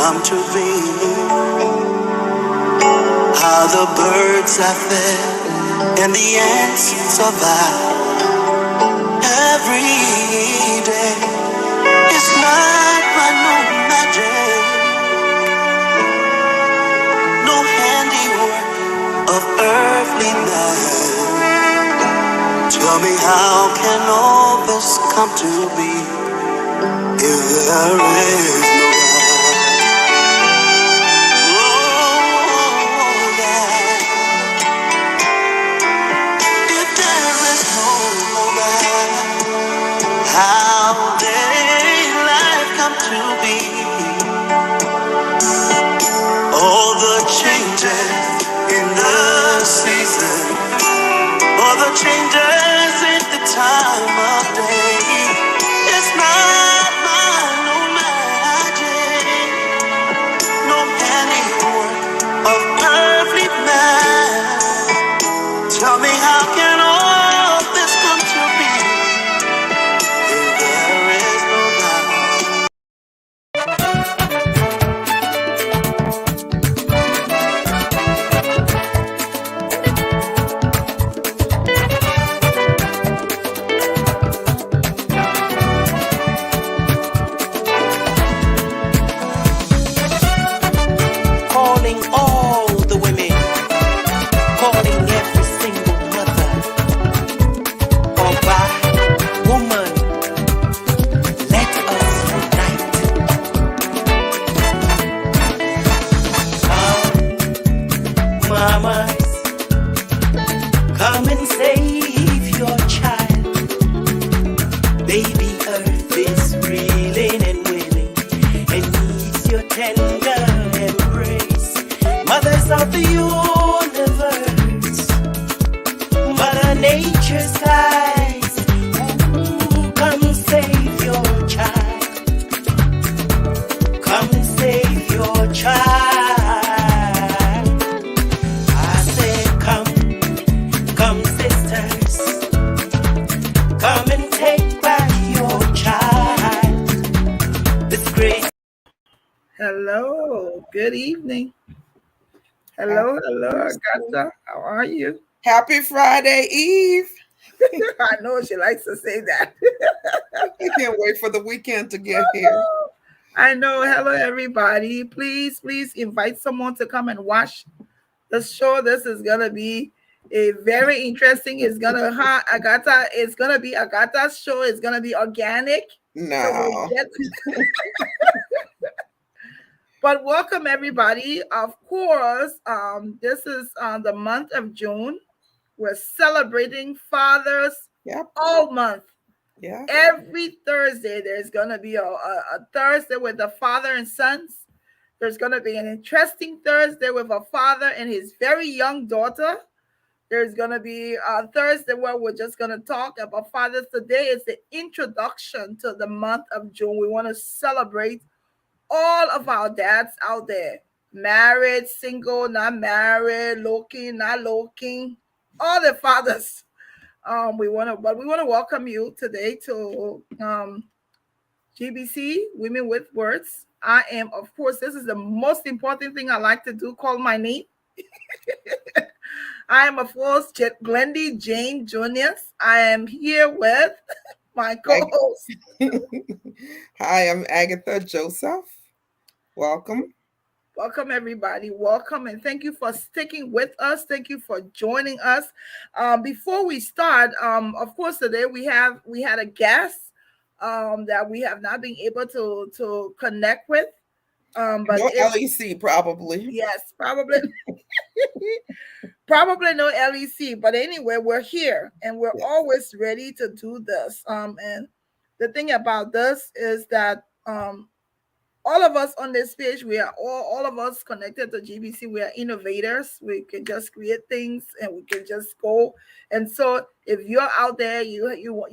come to be, how the birds are fed and the ants survive every day. It's not by no magic, no handiwork of earthly man. Tell me, how can all this come to be if there is no God? Oh, yeah. If there is no God, how did life come to be? All the changes in the season, all the changes in the time of day. It's not by no magic, no handiwork of earthly man. Tell me, how can all this come to be if there is no God? Calling all the women, calling every single mother, or by woman, let us unite. Come, mamas, come and save your child. Baby earth is reeling and wailing and needs your tender embrace. Mothers of the universe, Mother Nature's eyes, ooh, come save your child. Come save your child. I said, come sisters, come and take back your child. This great. Hello, good evening. Hello, Agatha. How are you? Happy Friday Eve. I know she likes to say that. I can't wait for the weekend to get here. I know. Hello, everybody. Please invite someone to come and watch the show. This is going to be a very interesting. It's going to, Agatha, it's going to be Agatha's show. It's going to be organic. No. But welcome, everybody. Of course, this is the month of June. We're celebrating fathers all month. Yeah. Every Thursday, there's going to be a Thursday with the father and sons. There's going to be an interesting Thursday with a father and his very young daughter. There's going to be a Thursday where we're just going to talk about fathers. Today is the introduction to the month of June. We want to celebrate all of our dads out there, married, single, not married, looking, not looking, all the fathers. We want to welcome you today to GBC Women with Words. I am, of course, this is the most important thing I like to do, call my name. I am, of course, Glendy Jane Juniors. I am here with my co-host. Hi, I'm Agatha Joseph. Welcome. Welcome, everybody. Welcome, and thank you for sticking with us. Thank you for joining us. Before we start, of course, today we had a guest that we have not been able to connect with. But no LEC, probably. Yes, probably. Probably no LEC, but anyway, we're here and we're always ready to do this. And the thing about this is that all of us on this page, we are all of us connected to GBC. We are innovators. We can just create things and we can just go. And so if you're out there, you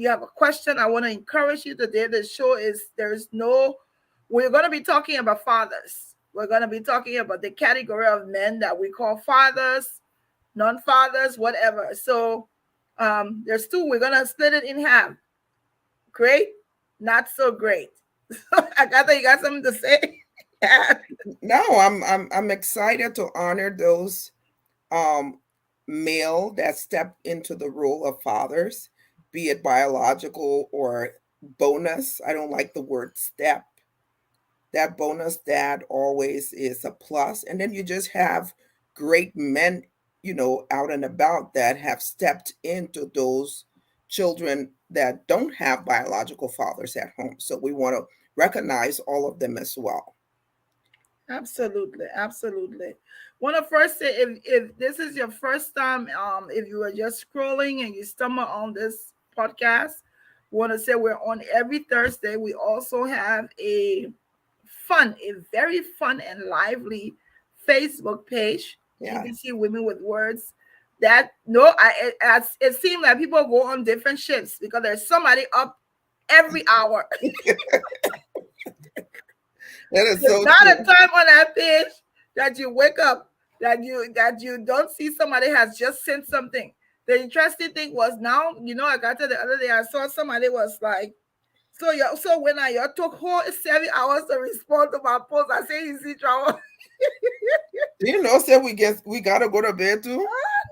have a question, I want to encourage you today. The show is, we're going to be talking about fathers. We're going to be talking about the category of men that we call fathers, non-fathers, whatever. So there's two. We're going to split it in half. Great, not so great. Agatha, you got something to say? Yeah. No, I'm excited to honor those um male that step into the role of fathers, be it biological or bonus. I don't like the word step. That bonus dad always is a plus. And then you just have great men, out and about that have stepped into those children that don't have biological fathers at home. So we want to recognize all of them as well. Absolutely, absolutely. Want to first say, if this is your first time, if you are just scrolling and you stumble on this podcast, want to say we're on every Thursday. We also have a very fun and lively Facebook page, Yeah. GBC Women with Words. That no, it seems like people go on different shifts because there's somebody up every hour. That is There's so not a true. time on that page that you wake up that you don't see somebody has just sent something. The interesting thing was now, I got to the other day, I saw somebody was like, so when I you took whole 7 hours to respond to my post, I say you see trouble. Do you know, say we gotta go to bed too?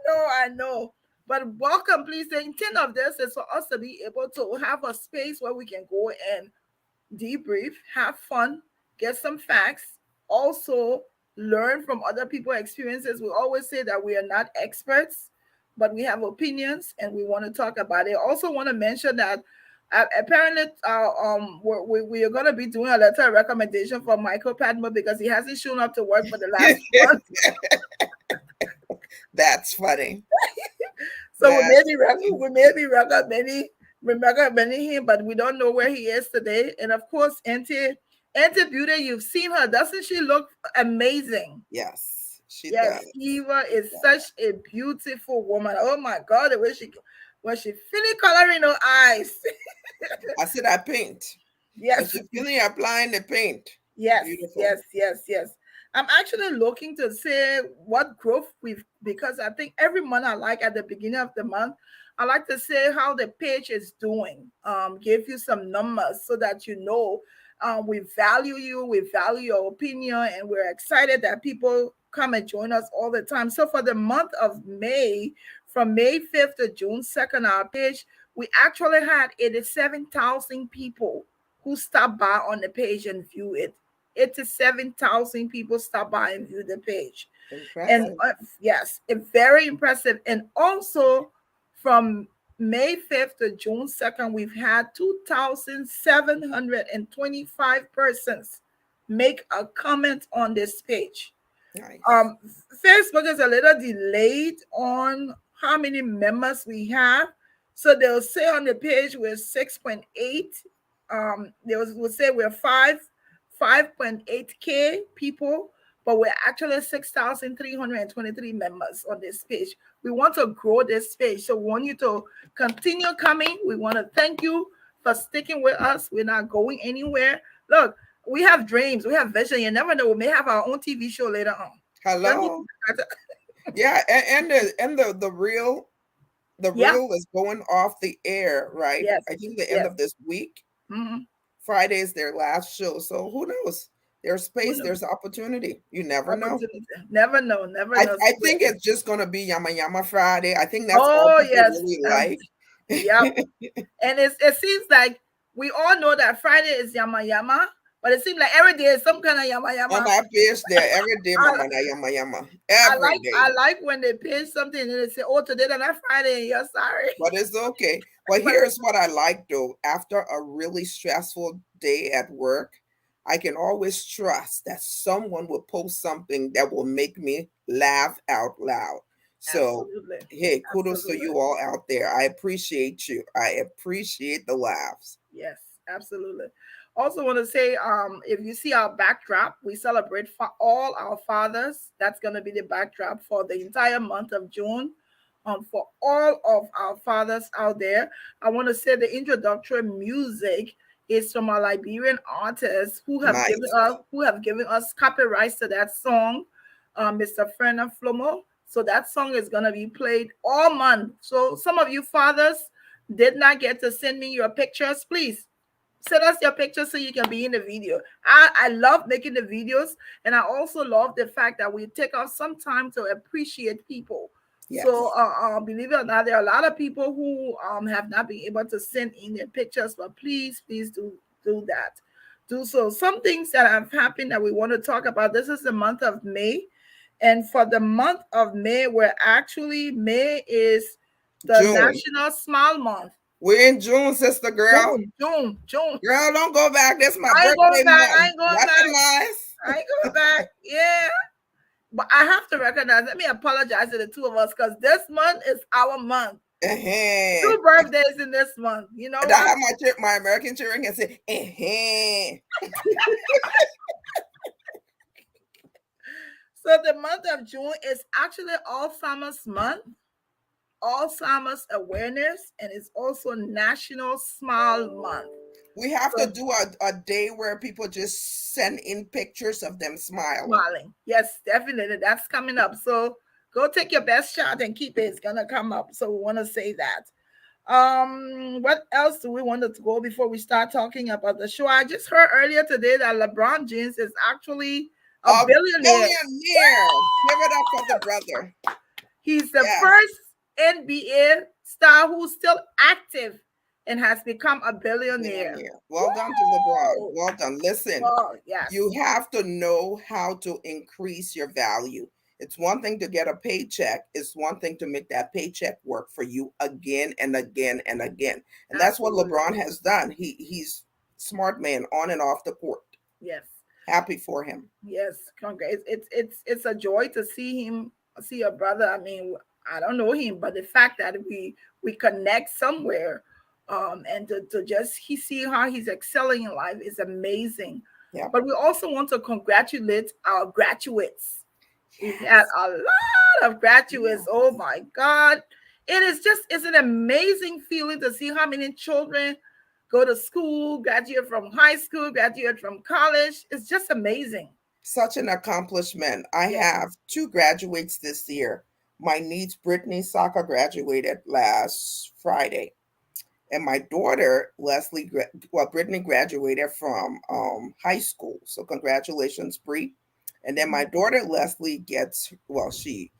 No, I know. But welcome, please. The intent of this is for us to be able to have a space where we can go and debrief, have fun, get some facts, also learn from other people's experiences. We always say that we are not experts, but we have opinions and we want to talk about it. Also, want to mention that apparently we are going to be doing a letter of recommendation for Michael Padma because he hasn't shown up to work for the last month. That's funny. So we may That's be funny. we may be recommending him, but we don't know where he is today. And of course, Auntie Beauty, you've seen her. Doesn't she look amazing? Yes, she Yes, does. Eva She is does. such a beautiful woman. Oh my God, the way she when she finish coloring her eyes. I said I paint. When Yes, she finish applying the paint. yes, Beautiful. yes, yes, yes. I'm actually looking to say what growth we've because I think every month I like at the beginning of the month, I like to say how the page is doing. Give you some numbers so that you know we value you, we value your opinion, and we're excited that people come and join us all the time. So for the month of May, from May 5th to June 2nd, our page, we actually had 87,000 people who stopped by on the page and view it. 87,000 people stopped by and viewed the page. And Impressive. yes, it's very impressive. And also from May 5th to June 2nd, we've had 2,725 persons make a comment on this page. Nice. Facebook is a little delayed on how many members we have. So they'll say on the page we're 6.8. Will say we're 5.8K people, but we're actually 6,323 members on this page. We want to grow this page. So we want you to continue coming. We want to thank you for sticking with us. We're not going anywhere. Look, we have dreams, we have vision. You never know. We may have our own TV show later on. Let me. Hello. Yeah, and the Yeah. reel is going off the air, right? Yes. I think the end Yes. of this week. Mm-hmm. Friday is their last show. So who knows? There's Who space, knows? there's opportunity. You never know. Opportunity. Never know. Never I, know. I So think it's just gonna be Yama Yama Friday. I think that's all oh people yes. really like. Yep. And it seems like we all know that Friday is Yama Yama, but it seems like every day is some kind of Yama On Yama. my page there every day, I, Mama na Yama Yama. I Every like I day. like when they pay something and they say, "Oh, today is not Friday, and you're sorry." But it's okay. But But here's what I like though. After a really stressful day at work, I can always trust that someone will post something that will make me laugh out loud. So, absolutely, hey, kudos to absolutely. you all out there. I appreciate you. I appreciate the laughs. Yes, absolutely. Also, want to say, if you see our backdrop, we celebrate for all our fathers. That's going to be the backdrop for the entire month of June. For all of our fathers out there, I want to say the introductory music is from a Liberian artist Nice. who have given us copyrights to that song, Mr. Ferna Flomo. So that song is gonna be played all month. So some of you fathers did not get to send me your pictures, please Send us your picture so you can be in the video. I love making the videos, and I also love the fact that we take off some time to appreciate people. So, Yes. believe it or not, there are a lot of people who have not been able to send in their pictures, but please do that. Do so. Some things that have happened that we want to talk about. This is the month of May, and for the month of May, May is the June. National Smile Month. We're in June, sister girl. June. Girl, don't go back. This is my I ain't going birthday back. I month. ain't going back. Recognize. I ain't going back. Yeah. But I have to recognize, let me apologize to the two of us because this month is our month. Uh-huh. Two birthdays in this month. You know And I what? have my American children can say, uh-huh. So the month of June is actually Alzheimer's month, Alzheimer's awareness, and it's also National Smile Month. We have to So do a day where people just send in pictures of them smiling. smiling. Yes, definitely. That's coming up. So go take your best shot and keep it. It's gonna come up. So we want to say that. What else do we want to go before we start talking about the show? I just heard earlier today that LeBron James is actually a A billionaire. billionaire. Give it up for the brother. He's the Yes. first NBA star who's still active and has become a billionaire. Well done to LeBron. Woo! Well done. Listen, Oh, yes. you have to know how to increase your value. It's one thing to get a paycheck. It's one thing to make that paycheck work for you again and again and again. And that's what Absolutely. LeBron has done. He's smart man on and off the court. Yes. Happy for him. Yes. Congrats. It's a joy to see your brother. I mean, I don't know him, but the fact that we connect somewhere, and to just he see how he's excelling in life is amazing. Yeah. But we also want to congratulate our graduates. We've had Yes. a lot of graduates. Oh my God. It's an amazing feeling to see how many children go to school, graduate from high school, graduate from college. It's just amazing. Such an accomplishment. I Yes. have two graduates this year. My niece Brittany Saka graduated last Friday, and my daughter Leslie, Brittany graduated from high school. So congratulations, Bree. And then my daughter Leslie she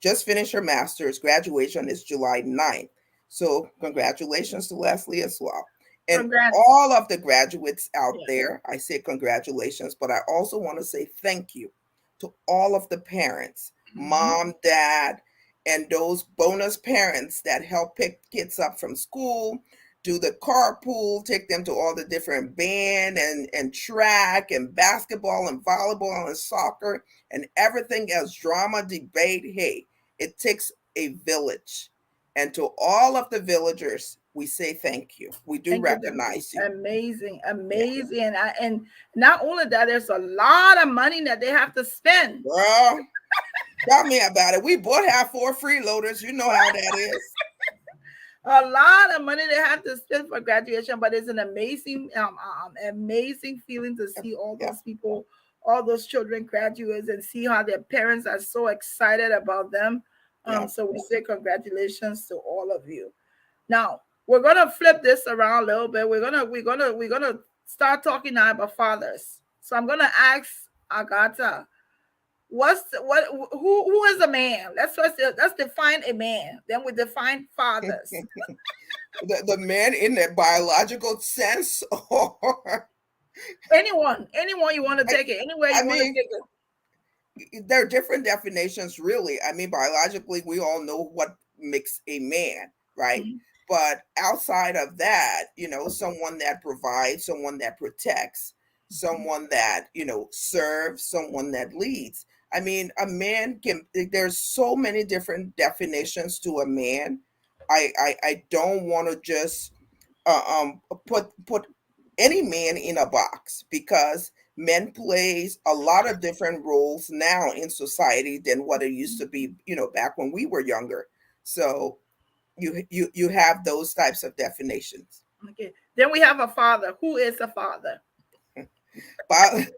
just finished her master's. Graduation is July 9th. So congratulations to Leslie as well. And Congrats. all of the graduates out Yes. there, I say congratulations, but I also want to say thank you to all of the parents, mom, dad, and those bonus parents that help pick kids up from school, do the carpool, take them to all the different band and track and basketball and volleyball and soccer and everything else, drama, debate. Hey, it takes a village. And to all of the villagers, we say thank you. We do Thank you. recognize you. Amazing, Yeah. amazing. And not only that, there's a lot of money that they have to spend. Girl, tell me about it. We both have 4 freeloaders. You know how that is. A lot of money they have to spend for graduation, but it's an amazing feeling to see all Yeah. those people, all those children graduates, and see how their parents are so excited about them. Yeah. So we say congratulations to all of you. Now we're gonna flip this around a little bit. We're gonna start talking now about fathers. So I'm gonna ask Agatha, who is a man? Let's define a man. Then we define fathers. The man in the biological sense, or Anyone you want to take it, anywhere I you want to mean, take it. there are different definitions, really. I mean, biologically, we all know what makes a man, right? Mhm. But outside of that, someone that provides, someone that protects, someone that, serves, someone that leads. I mean, a man there's so many different definitions to a man. I don't want to just put any man in a box, because men plays a lot of different roles now in society than what it used to be, back when we were younger. So you have those types of definitions. Okay. Then we have a father. Who is a father? But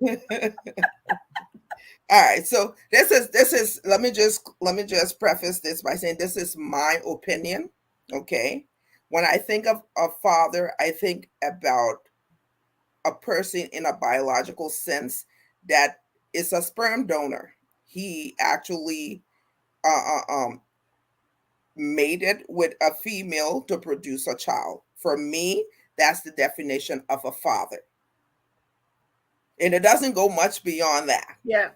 all right, so this is let me just preface this by saying this is my opinion. Okay, when I think of a father, I think about a person in a biological sense that is a sperm donor. He actually mated with a female to produce a child. For me, that's the definition of a father. And it doesn't go much beyond that. Yeah.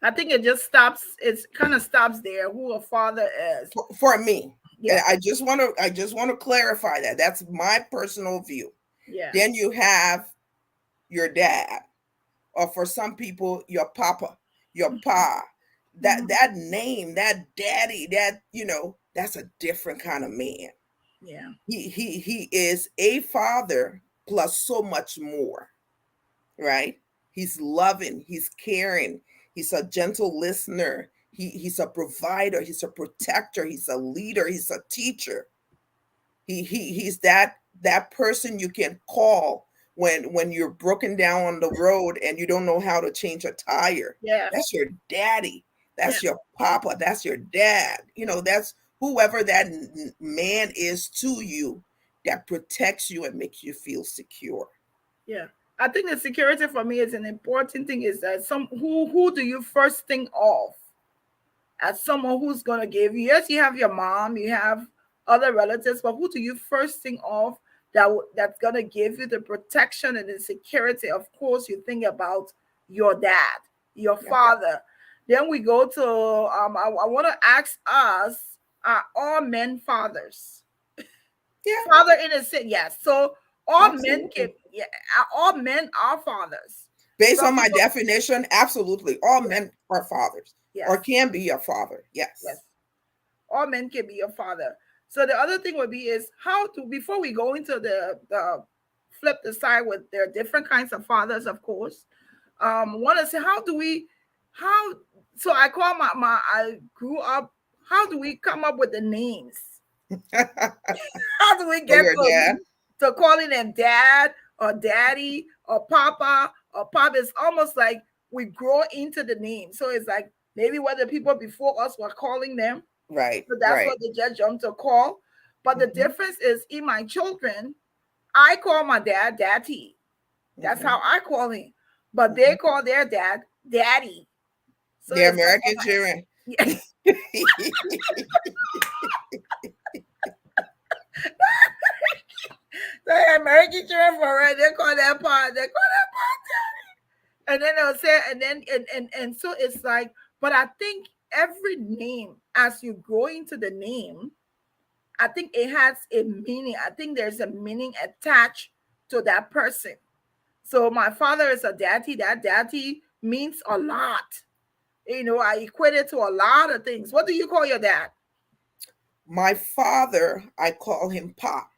I think it just stops, it's kind of stops there, who a father is. For me. And Yeah. I just want to clarify that. That's my personal view. Yeah. Then you have your dad, or for some people, your papa, your pa. That name, that daddy, that's a different kind of man. Yeah. He is a father plus so much more, right? He's loving, he's caring, he's a gentle listener, he's a provider, he's a protector, he's a leader, he's a teacher. He's that person you can call when you're broken down on the road and you don't know how to change a tire. Yeah. That's your daddy. Yeah. That's your papa. That's your dad. That's whoever that man is to you, that protects you and makes you feel secure. Yeah. I think the security for me is an important thing, is that who do you first think of as someone who's gonna give you? Yes, you have your mom, you have other relatives, but who do you first think of that's gonna give you the protection and the security? Of course, you think about your dad, your Yeah. father. Then we go to I want to ask us, are all men fathers? Yeah, Father in a sense, yes. So all men can, absolutely. yeah, all men are fathers. Based Some on my people, definition, absolutely. All yes, men are fathers yes, or can be a father. yes. Yes. All men can be your father. So the other thing would be is how to, before we go into the flip the side with there are different kinds of fathers, of course. Want to say how do we how so I call I grew up. How do we come up with the names? How do we For get your dad. to calling them dad or daddy or papa or pop? It's almost like we grow into the name. So it's like maybe what the people before us were calling them, Right, so that's right. what they just jumped to call. But the Hmm. difference is in my children, I call my dad daddy. That's Hmm. how I call him. But they Hmm. call their dad daddy. So The it's American children. like, the American children for right, they call that part, they call that part. And then they'll say, and then and so it's like, but I think every name, as you grow into the name, I think it has a meaning. I think there's a meaning attached to that person. So my father is a daddy. That daddy means a lot. I equate it to a lot of things. What do you call your dad? My father, I call him Pop.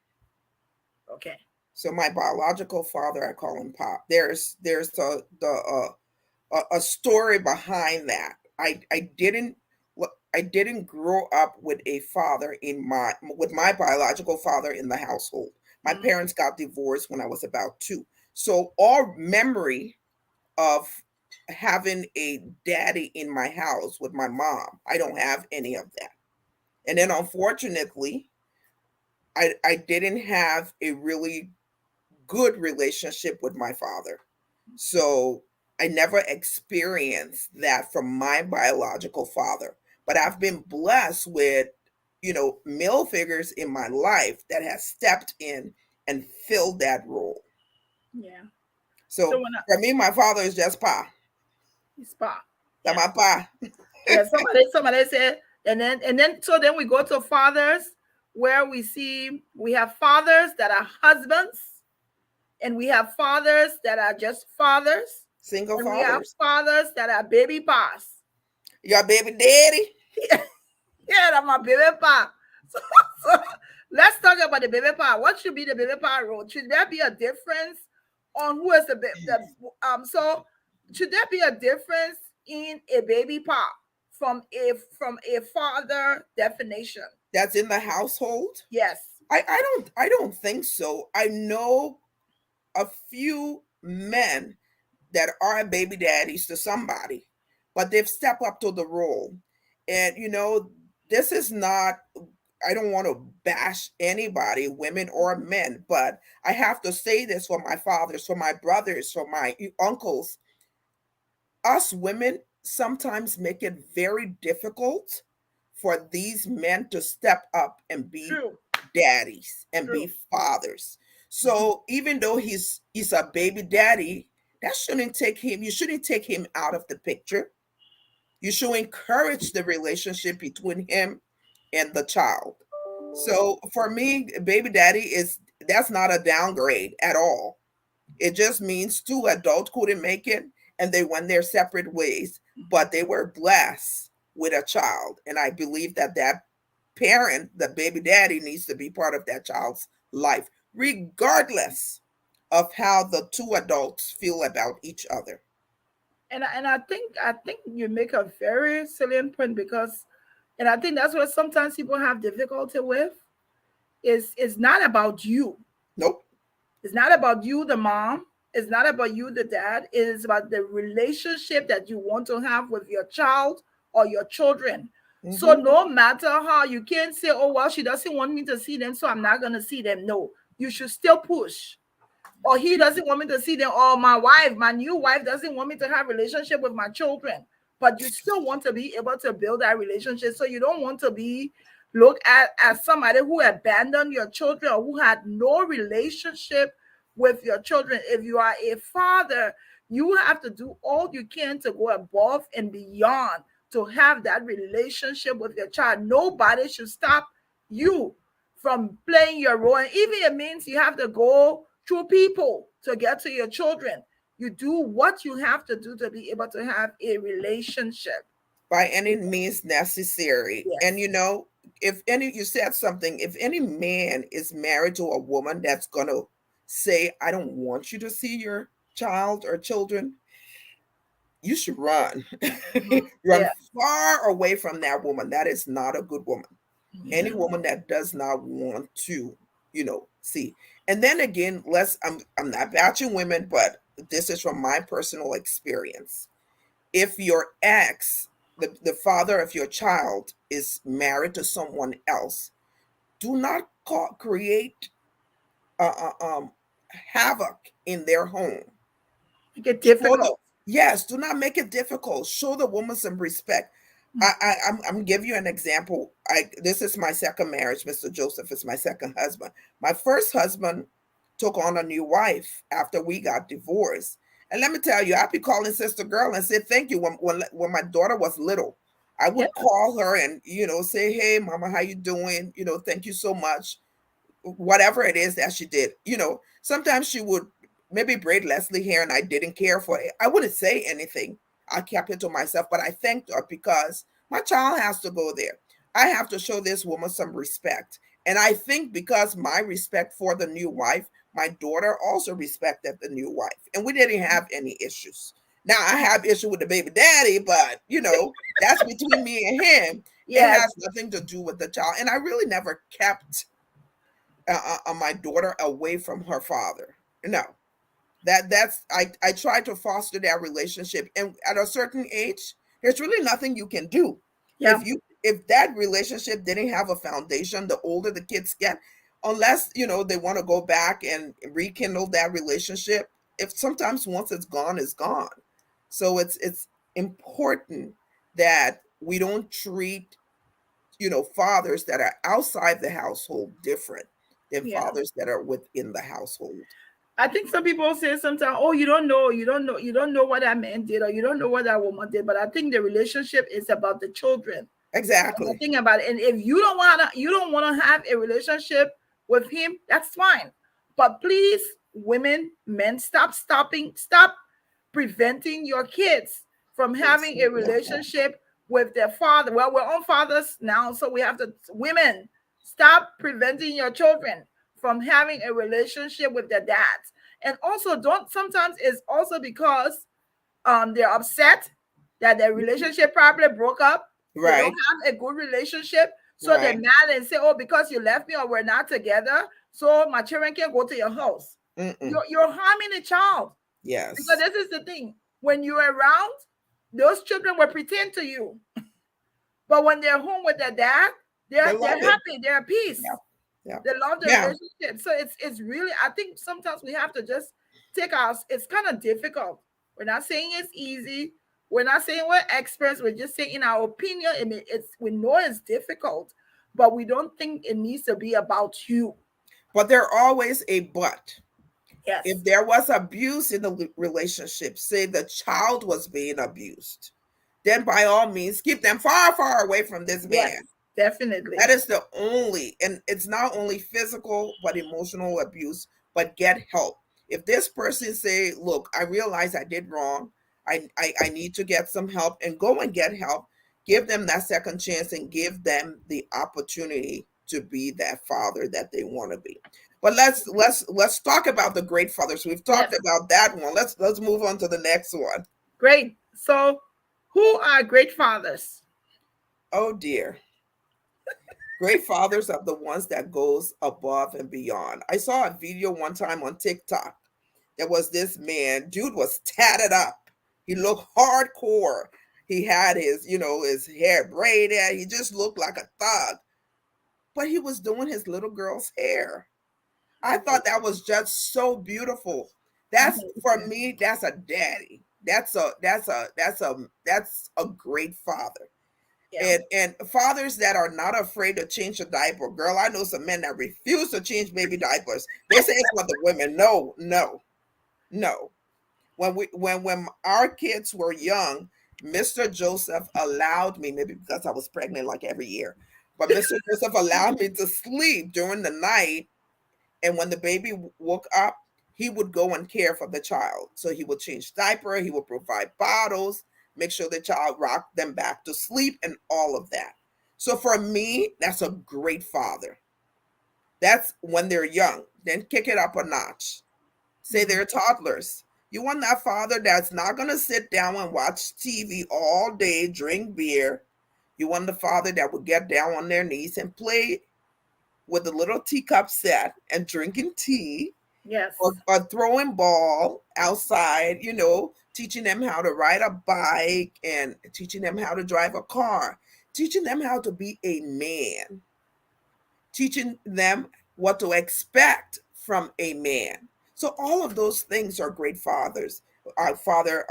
Okay. So my biological father, I call him Pop. There's a story behind that. I didn't grow up with a father with my biological father in the household. My Mm, parents got divorced when I was about 2. So all memory of having a daddy in my house with my mom, I don't have any of that. And then unfortunately, I didn't have a really good relationship with my father. So I never experienced that from my biological father. But I've been blessed with, male figures in my life that has stepped in and filled that role. yeah. So So when I for me, my father is just Pa. spa. That Yeah. my Pa. Yeah. Somebody said, and then we go to fathers, where we have fathers that are husbands, and we have fathers that are just fathers, Single and we have fathers. fathers that are baby pass. Your baby daddy. Yeah, that's my baby pa. So, so let's talk about the baby pa. What should be the baby pa role? Should there be a difference on who is so should there be a difference in a baby pa from a father definition? That's in the household. Yes. I don't think so. I know a few men that are baby daddies to somebody, but they've stepped up to the role. And this is not I don't want to bash anybody, women or men, but I have to say this for my fathers, for my brothers, for my uncles. Us women sometimes make it very difficult for these men to step up and be True. daddies and be True. fathers. Mhm. So even though he's a baby daddy, you shouldn't take him out of the picture. You should encourage the relationship between him and the child. So for me, baby daddy is that's not a downgrade at all. It just means two adults couldn't make it and they went their separate ways, but they were blessed with a child. And I believe that that parent, the baby daddy, needs to be part of that child's life, regardless of how the two adults feel about each other. And I think you make a very salient point, because, and I think that's what sometimes people have difficulty with, is it's not about you. Nope. It's not about you, the mom. It's not about you, the dad. It is about the relationship that you want to have with your child or your children. So Hmm. no matter how, you can't say, oh well, she doesn't want me to see them, so I'm not gonna see them. No, you should still push. Or he doesn't want me to see them, or my new wife doesn't want me to have relationship with my children, but you still want to be able to build that relationship. So you don't want to be looked at as somebody who abandoned your children or who had no relationship with your children. If you are a father, you have to do all you can to go above and beyond to have that relationship with your child. Nobody should stop you from playing your role. And even it means you have to go through people to get to your children. You do what you have to do to be able to have a relationship. By any means necessary. And Yes. if any, you said something, if any man is married to a woman that's going to say, I don't want you to see your child or children, you should run. Mhm. Run Yeah. far away from that woman. That is not a good woman. Any Yeah. woman that does not want to, see. And then again, I'm not bashing women, but this is from my personal experience. If your ex, the father of your child, is married to someone else, do not create uh, uh, um, havoc in their home. Make it Show the difficult. Yes, do not make it difficult. Show the woman some respect. I'm give you an example. I This is my second marriage. Mr. Joseph is my second husband. My first husband took on a new wife after we got divorced. And let me tell you, I'd be calling sister girl and say thank you when my daughter was little. I Yeah. would call her and say, hey mama, how you doing? Thank you so much, whatever it is that she did. Sometimes she would maybe braid Leslie hair and I didn't care for it. I wouldn't say anything. I kept it to myself, but I thanked her because my child has to go there. I have to show this woman some respect. And I think because my respect for the new wife, my daughter also respected the new wife. And we didn't have any issues. Now I have issue with the baby daddy, but that's between me and him. It Yes. has nothing to do with the child. And I really never kept my daughter away from her father. No, I try to foster that relationship, and at a certain age, there's really nothing you can do. Yeah. If that relationship didn't have a foundation, the older the kids get, unless they want to go back and rekindle that relationship, if sometimes once it's gone, it's gone. So it's important that we don't treat fathers that are outside the household different than Yeah. fathers that are within the household. I think some people say sometimes, oh, you don't know what that man did, or you don't know what that woman did. But I think the relationship is about the children. And the Exactly. thing about it, and if you don't wanna have a relationship with him, that's fine. But please, women, men, stop preventing your kids from It's having a simple as that. relationship with their father. Well, we're on fathers now, so we have to, women, stop preventing your children from having a relationship with their dads. And also, don't sometimes it's also because they're upset that their relationship probably broke up. They don't Right, have a good relationship, so they're right. mad and say, oh, because you left me or we're not together, so my children can't go to your house. Mm-mm. You're harming a child. Because Yes. this is the thing, when you're around, those children will pretend to you, but when they're home with their dad, They they're love it. happy, they're at peace. Yeah. Yeah. They love the Yeah. relationship. So it's really, I think sometimes we have to just take our, it's kind of difficult. We're not saying it's easy. We're not saying we're experts. We're just saying in our opinion, I mean, it's, we know it's difficult, but we don't think it needs to be about you. But there always a but. If Yes. there was abuse in the relationship, say the child was being abused, then by all means keep them far, far away from this Yes, man. That definitely. is the only, and it's not only physical but emotional abuse, but get help. If this person say, look, I realize I did wrong, I need to get some help, and go and get help, give them that second chance and give them the opportunity to be that father that they want to be. But let's talk about the great fathers. We've talked Yes. about that one. Let's move on to the next one. Great. So who are great fathers? Oh dear. Great fathers are the ones that goes above and beyond. I saw a video one time on TikTok. There was this man, dude was tatted up. He looked hardcore. He had his, his hair braided. He just looked like a thug. But he was doing his little girl's hair. I thought that was just so beautiful. That's for Amazing. me, that's a daddy. That's a great father. Yeah. And fathers that are not afraid to change a diaper. Girl, I know some men that refuse to change baby diapers. They say it's for the women. No, no, no. When our kids were young, Mr. Joseph allowed me, maybe because I was pregnant like every year, but Mr. Joseph allowed me to sleep during the night, and when the baby woke up, he would go and care for the child. So he would change diaper, he would provide bottles, make sure the child rocked them back to sleep, and all of that. So for me, that's a great father. That's when they're young. Then kick it up a notch. Say they're toddlers. You want that father that's not going to sit down and watch TV all day, drink beer. You want the father that would get down on their knees and play with a little teacup set and drinking tea, Yes. or throwing ball outside, teaching them how to ride a bike and teaching them how to drive a car, teaching them how to be a man, teaching them what to expect from a man. So all of those things are great fathers, father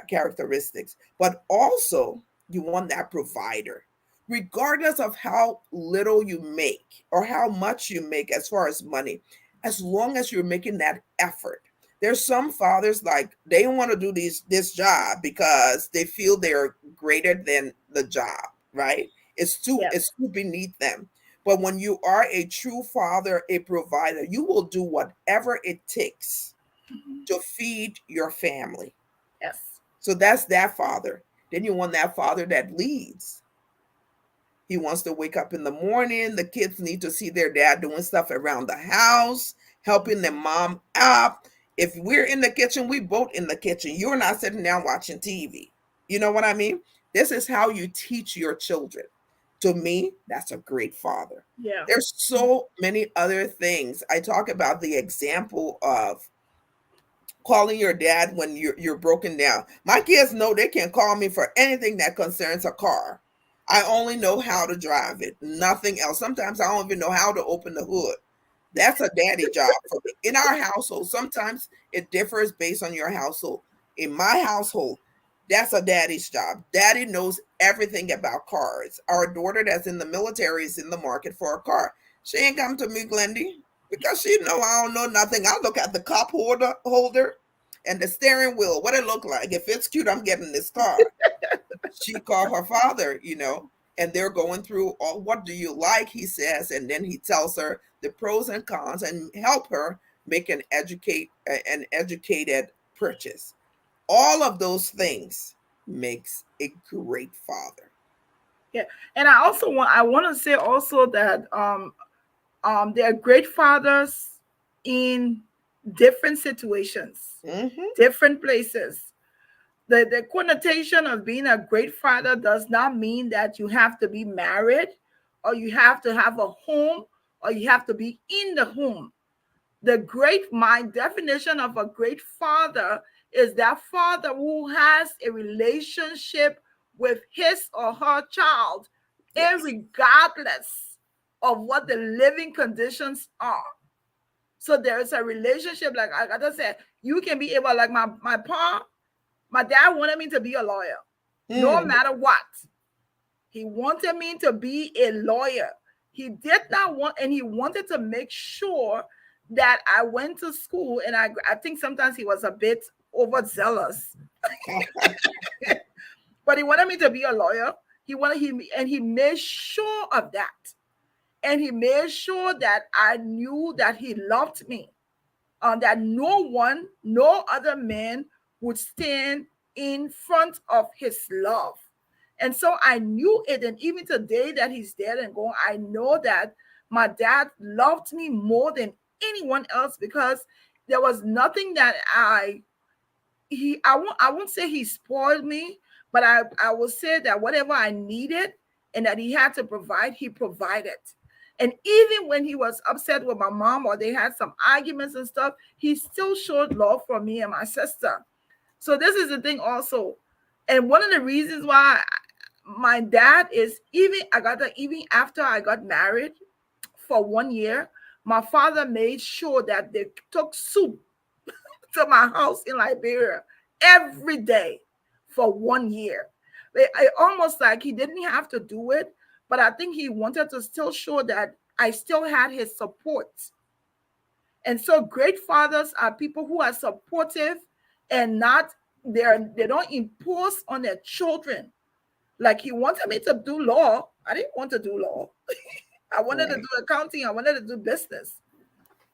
characteristics. But also, you want that provider, regardless of how little you make or how much you make as far as money, as long as you're making that effort. There's some fathers like they want to do this job because they feel they're greater than the job, right? Yes. It's too beneath them. But when you are a true father, a provider, you will do whatever it takes to feed your family. Yes. So that's that father. Then you want that father that leads. He wants to wake up in the morning. The kids need to see their dad doing stuff around the house, helping their mom up. If we're in the kitchen, we both in the kitchen. You're not sitting down watching TV. You know what I mean? This is how you teach your children. To me, that's a great father. Yeah. There's so many other things. I talk about the example of calling your dad when you're broken down. My kids know they can call me for anything that concerns a car. I only know how to drive it, nothing else. Sometimes I don't even know how to open the hood. That's a daddy job for me. In our household, sometimes it differs based on your household. In my household, that's a daddy's job. Daddy knows everything about cars. Our daughter that's in the military is in the market for a car. She ain't come to me, Glendy, because she know I don't know nothing. I look at the cup holder and the steering wheel, what it look like. If it's cute, I'm getting this car. She called her father, and they're going through all, what do you like, he says, and then he tells her the pros and cons and help her make an educated purchase. All of those things makes a great father. Yeah. And I want to say also that there are great fathers in different situations, Hmm. different places. The connotation of being a great father does not mean that you have to be married or you have to have a home or you have to be in the home. My definition of a great father is that father who has a relationship with his or her child and Yes. regardless of what the living conditions are. So there is a relationship, like I gotta say, you can be able, like my pa, my dad wanted me to be a lawyer, no Mm. matter what. He wanted me to be a lawyer. He did not want, and he wanted to make sure that I went to school. And I think sometimes he was a bit overzealous, but he wanted me to be a lawyer. He made sure of that, and he made sure that I knew that he loved me, that no other man would stand in front of his love. And so I knew it. And even today that he's dead and gone, I know that my dad loved me more than anyone else, because there was nothing that I won't say he spoiled me, but I will say that whatever I needed and that he had to provide, he provided. And even when he was upset with my mom or they had some arguments and stuff, he still showed love for me and my sister. So this is the thing also. And one of the reasons why my dad is, even after I got married for 1 year, my father made sure that they took soup to my house in Liberia every day for 1 year. Almost like he didn't have to do it, but I think he wanted to still show that I still had his support. And so great fathers are people who are supportive and not they don't impose on their children. Like he wanted me to do law. I didn't want to do law. I wanted to Right. do accounting. I wanted to do business.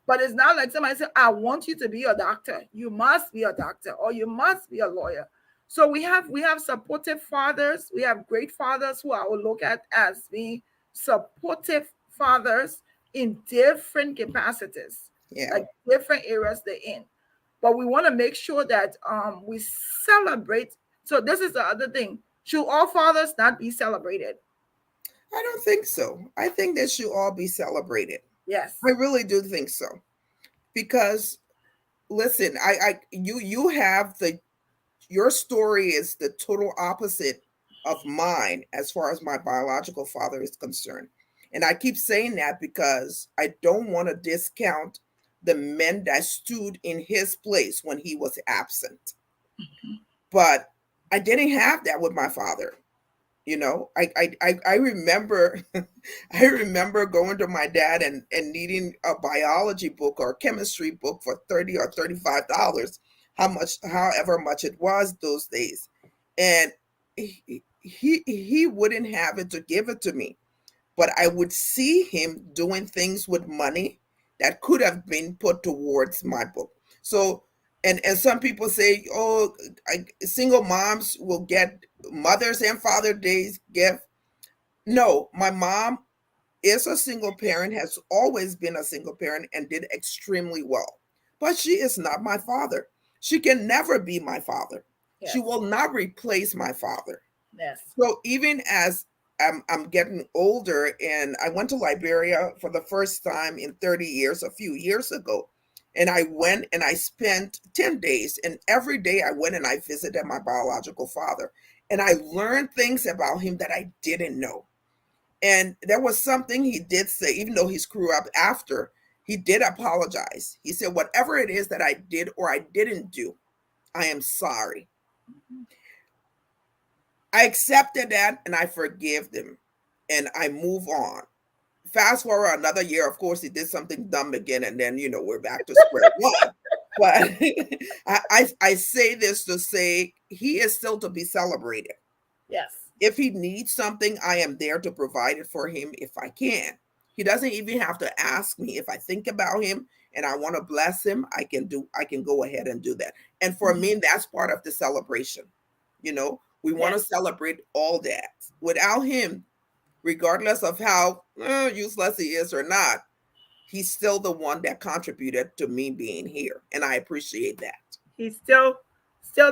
But it's not like somebody said, I want you to be a doctor. You must be a doctor or you must be a lawyer. So we have supportive fathers. We have great fathers who I will look at as being supportive fathers in different capacities, Yeah. like different areas they're in. But we want to make sure that we celebrate. So this is the other thing. Should all fathers not be celebrated? I don't think so. I think they should all be celebrated. Yes. I really do think so. Because listen, you have the your story is the total opposite of mine as far as my biological father is concerned. And I keep saying that because I don't want to discount the men that stood in his place when he was absent. But I didn't have that with my father. You know, I remember I remember going to my dad and needing a biology book or a chemistry book for 30 or $35, however much it was those days. And he wouldn't have it to give it to me, but I would see him doing things with money that could have been put towards my book. So, and some people say, oh, single moms will get Mother's and Father Days gift. No, my mom is a single parent, has always been a single parent, and did extremely well. But she is not my father. She can never be my father. She Yes. will not replace my father. Yes. So even as I'm getting older, and I went to Liberia for the first time in 30 years, a few years ago. And I went and I spent 10 days, and every day I went and I visited my biological father. And I learned things about him that I didn't know. And there was something he did say, even though he screwed up after, he did apologize. He said, whatever it is that I did or I didn't do, I am sorry. I accepted that and I forgive them and I move on. Fast forward another year, of course, he did something dumb again, and then we're back to square one. But I say this to say he is still to be celebrated. Yes. If he needs something, I am there to provide it for him if I can. He doesn't even have to ask me. If I think about him and I want to bless him, I can go ahead and do that. And for Mhm. me, that's part of the celebration. We want to Yes. celebrate all that. Without him, regardless of how useless he is or not, he's still the one that contributed to me being here. And I appreciate that. He still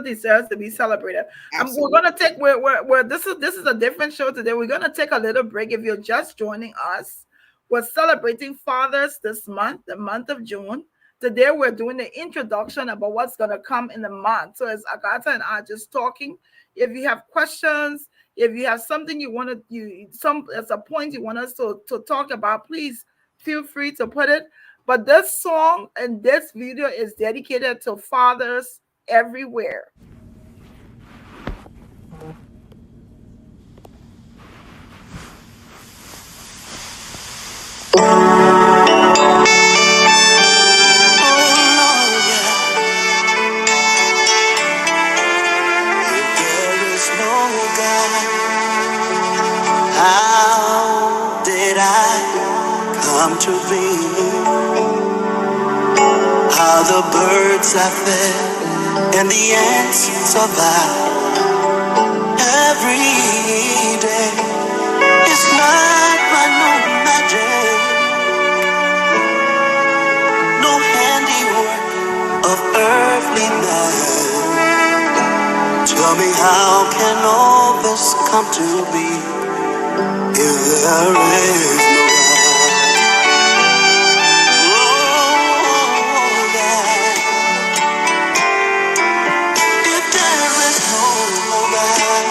deserves to be celebrated. We're Absolutely. gonna take we're this is a different show today. We're gonna take a little break. If you're just joining us, we're celebrating fathers this month, the month of June. Today we're doing the introduction about what's gonna come in the month. So as Agatha and I just talking, if you have questions, if you have something you want to some as a point you want us to talk about, please feel free to put it. But this song and this video is dedicated to fathers everywhere. Oh, yeah. There is no God. How did I come to be? How the birds are fed and the ants survive every day. It's not by no magic, no handiwork of earthly man. Tell me, how can all this come to be if there is no God? Oh, yeah. If there is no God,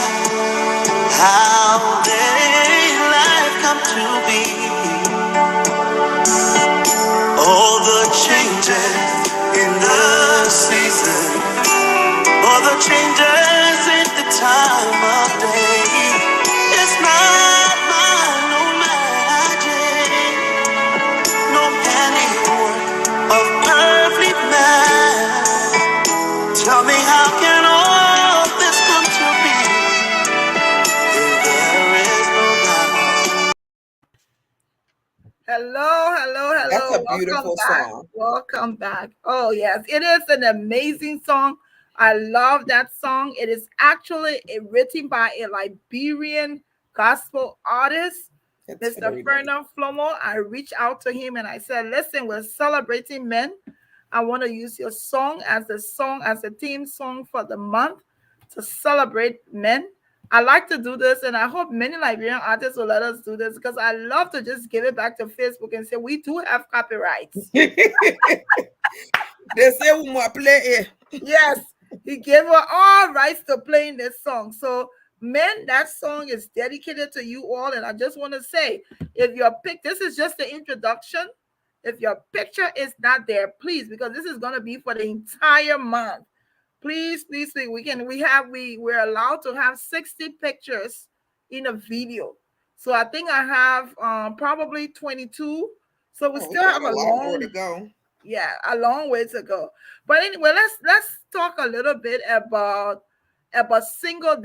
how did life come to be? All the changes in the season, all the changes in the time of day. It's not my no magic, no handiwork of earthly man. Tell me, how can all this come to be if there is no God? Hello, hello, That's hello. a Welcome beautiful back. song. Welcome back. Oh, yes, it is an amazing song. I love that song. It is actually written by a Liberian gospel artist, It's Mr. very nice. Fernand Flomo. I reached out to him and I said, listen, we're celebrating men. I want to use your song, as a theme song for the month to celebrate men. I like to do this, and I hope many Liberian artists will let us do this because I love to just give it back to Facebook and say we do have copyrights. They say we must play it. Yes, he gave her all rights to playing this song. So, men, that song is dedicated to you all. And I just want to say, if your this is just the introduction. If your picture is not there, please, because this is going to be for the entire month. Please, please, please, we're allowed to have 60 pictures in a video. So I think I have probably 22. So we Oh, we still got have a a lot more to long, go. yeah, a long way to go. But anyway, let's talk a little bit about single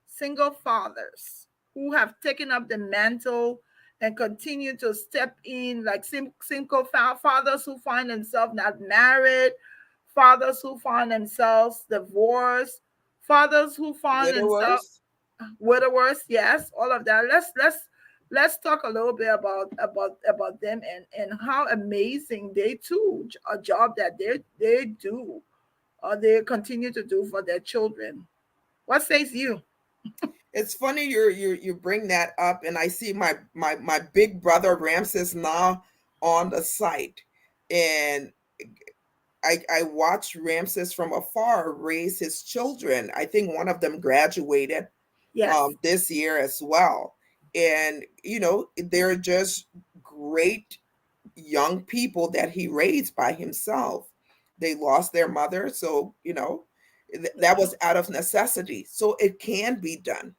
single fathers who have taken up the mantle and continue to step in, like single fathers who find themselves not married, fathers who find themselves divorced, fathers who find themselves Widowers. widowers. Yes, all of that. Let's talk a little bit about them and how amazing they too a job that they do or they continue to do for their children. What says you? It's funny you bring that up, and I see my big brother Ramses now on the site, and I watched Ramses from afar raise his children. I think one of them graduated Yes, this year as well, and they're just great young people that he raised by himself. They lost their mother, so that was out of necessity. So it can be done.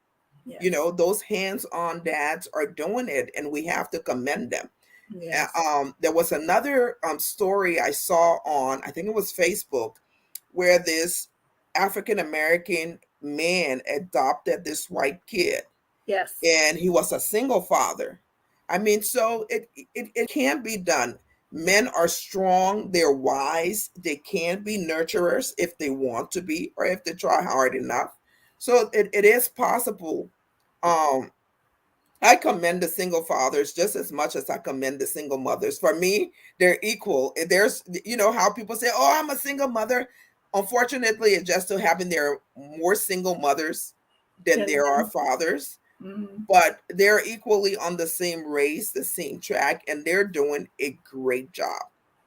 yes, Those hands-on dads are doing it, and we have to commend them. yes, There was another story I saw on, I think it was Facebook, where this African American man adopted this white kid, yes, and he was a single father. I mean, so it can be done. Men are strong, they're wise, they can be nurturers if they want to be, or if they try hard enough. So it is possible. um I commend the single fathers just as much as I commend the single mothers. For me, they're equal. There's, how people say, "Oh, I'm a single mother." Unfortunately, it's just so happen there are more single mothers than and there are then, fathers, mhm, but they're equally on the same race, the same track, and they're doing a great job.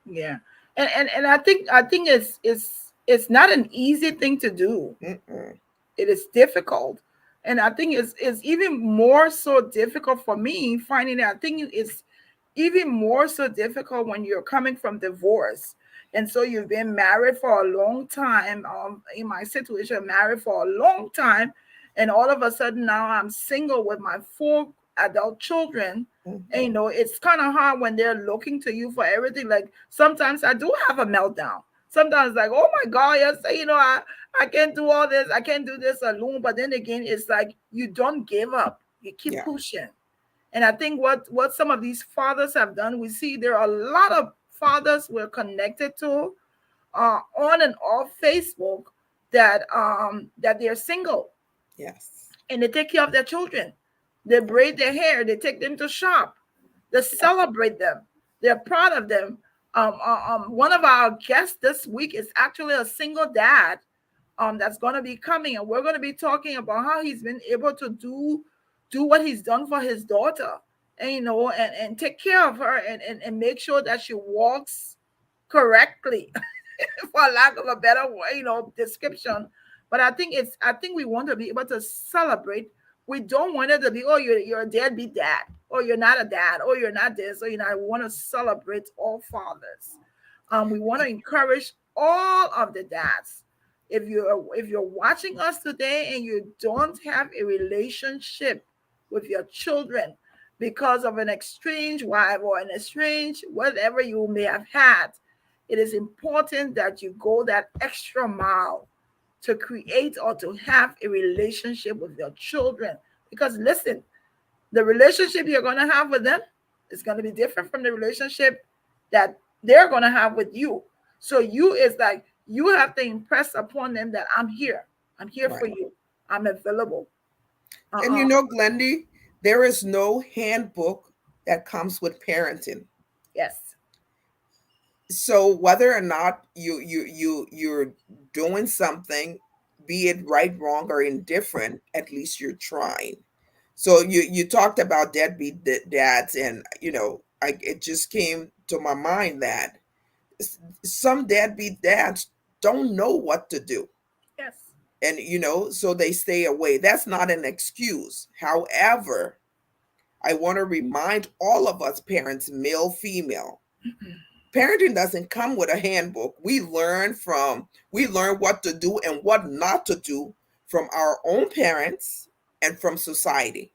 yeah. And I think it's not an easy thing to do. Mm-mm. It is difficult, and I think it's even more so difficult for me finding it. I think it's even more so difficult when you're coming from divorce, and so you've been married for a long time. In my situation, married for a long time, and all of a sudden now I'm single with my 4 adult children. And Mm-hmm. it's kind of hard when they're looking to you for everything. Like sometimes I do have a meltdown. Sometimes like, oh my God, yes, I can't do all this. I can't do this alone. But then again, it's like you don't give up. You keep Yeah. pushing. And I think what some of these fathers have done, we see there are a lot of fathers we're connected to on and off Facebook that they're single Yes. and they take care of their children. They braid their hair. They take them to shop. They Yeah. celebrate them. They're proud of them. One of our guests this week is actually a single dad that's going to be coming, and we're going to be talking about how he's been able to do what he's done for his daughter, and and take care of her, and make sure that she walks correctly, for lack of a better way, description. But I think we want to be able to celebrate. We don't want it to be, oh, you're a deadbeat dad, or you're not a dad, or you're not this, or you're not. We want to celebrate all fathers. We want to encourage all of the dads. If you're watching us today and you don't have a relationship with your children because of an estranged wife or an estranged whatever you may have had, it is important that you go that extra mile to create or to have a relationship with your children. Because listen, the relationship you're going to have with them is going to be different from the relationship that they're going to have with you. So you is like you have to impress upon them that I'm here. I'm here for Right. you. I'm available. And Uh-uh. Glendy, there is no handbook that comes with parenting. Yes. So whether or not you're doing something, be it right, wrong, or indifferent, at least you're trying. So you talked about deadbeat dads, and it just came to my mind that some deadbeat dads don't know what to do, Yes. and so they stay away. That's not an excuse. However, I want to remind all of us parents, male, female, parenting doesn't come with a handbook. We learn what to do and what not to do from our own parents and from society.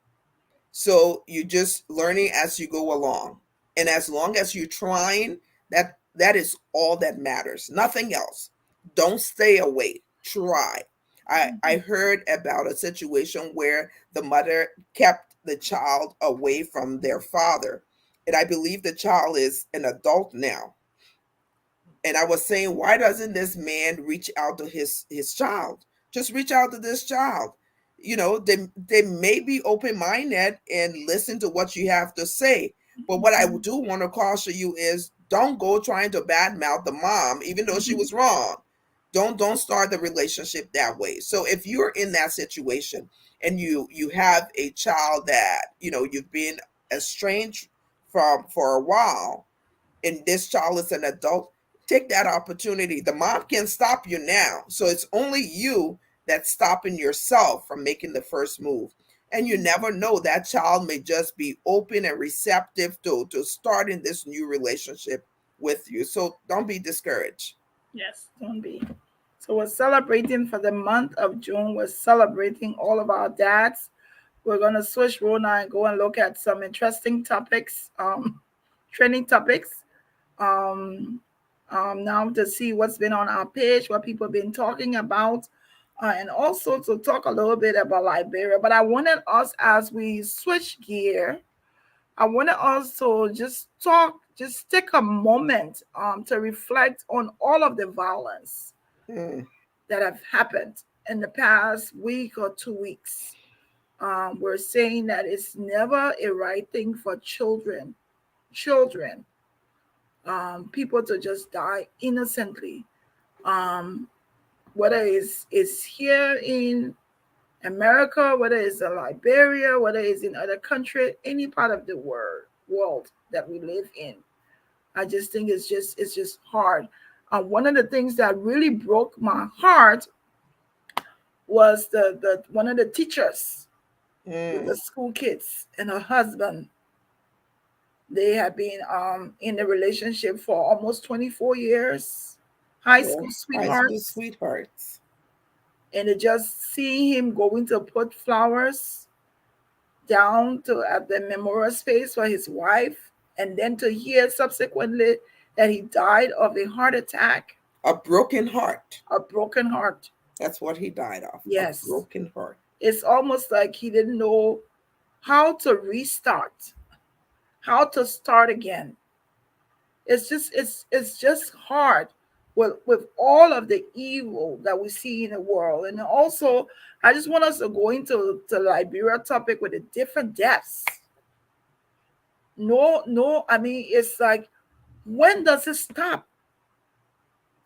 So you're just learning as you go along. And as long as you're trying, that is all that matters. Nothing else. Don't stay away. Try. I heard about a situation where the mother kept the child away from their father. And I believe the child is an adult now. And I was saying, why doesn't this man reach out to his child? Just reach out to this child. They may be open minded and listen to what you have to say. But what I do want to caution you is, don't go trying to badmouth the mom, even though she was wrong. Don't start the relationship that way. So if you're in that situation and you have a child that you've been estranged from for a while, and this child is an adult, take that opportunity. The mom can stop you now. So it's only you that's stopping yourself from making the first move. And you never know, that child may just be open and receptive to starting this new relationship with you. So don't be discouraged. Yes. Don't be. So we're celebrating for the month of June. We're celebrating all of our dads. We're gonna switch role now and go and look at some interesting topics, trending topics. Um, now to see what's been on our page, what people have been talking about, and also to talk a little bit about Liberia. But I wanted us, as we switch gear, I want to also just take a moment to reflect on all of the violence Hmm. that have happened in the past week or 2 weeks. We're saying that it's never a right thing for children, people to just die innocently. Um, whether it's here in America, whether it's in Liberia, whether it's in other country, any part of the world that we live in. I just think it's just hard. One of the things that really broke my heart was the one of the teachers with the Mm. school kids and her husband. They have been in a relationship for almost 24 years, high Oh, school high school sweethearts. sweethearts. And it just seeing him going to put flowers down to at the memorial space for his wife, and then to hear subsequently that he died of a heart attack, A broken heart. a broken heart. That's what he died of. A Yes, broken heart. it's almost like he didn't know how to restart, how to start again. It's just hard with all of the evil that we see in the world. And also, I just want us to go into the Liberia topic with the different deaths. No, no, I mean, it's like, when does it stop?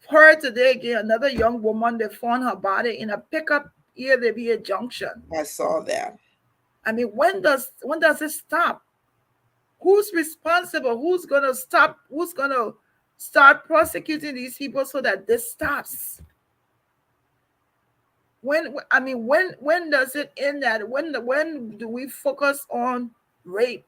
Heard today again, another young woman, they found her body in a pickup here, there be a junction. I saw that. I mean, when does it stop? Who's responsible? Who's gonna stop? Who's gonna start prosecuting these people so that this stops? When does it end? That when do we focus on rape?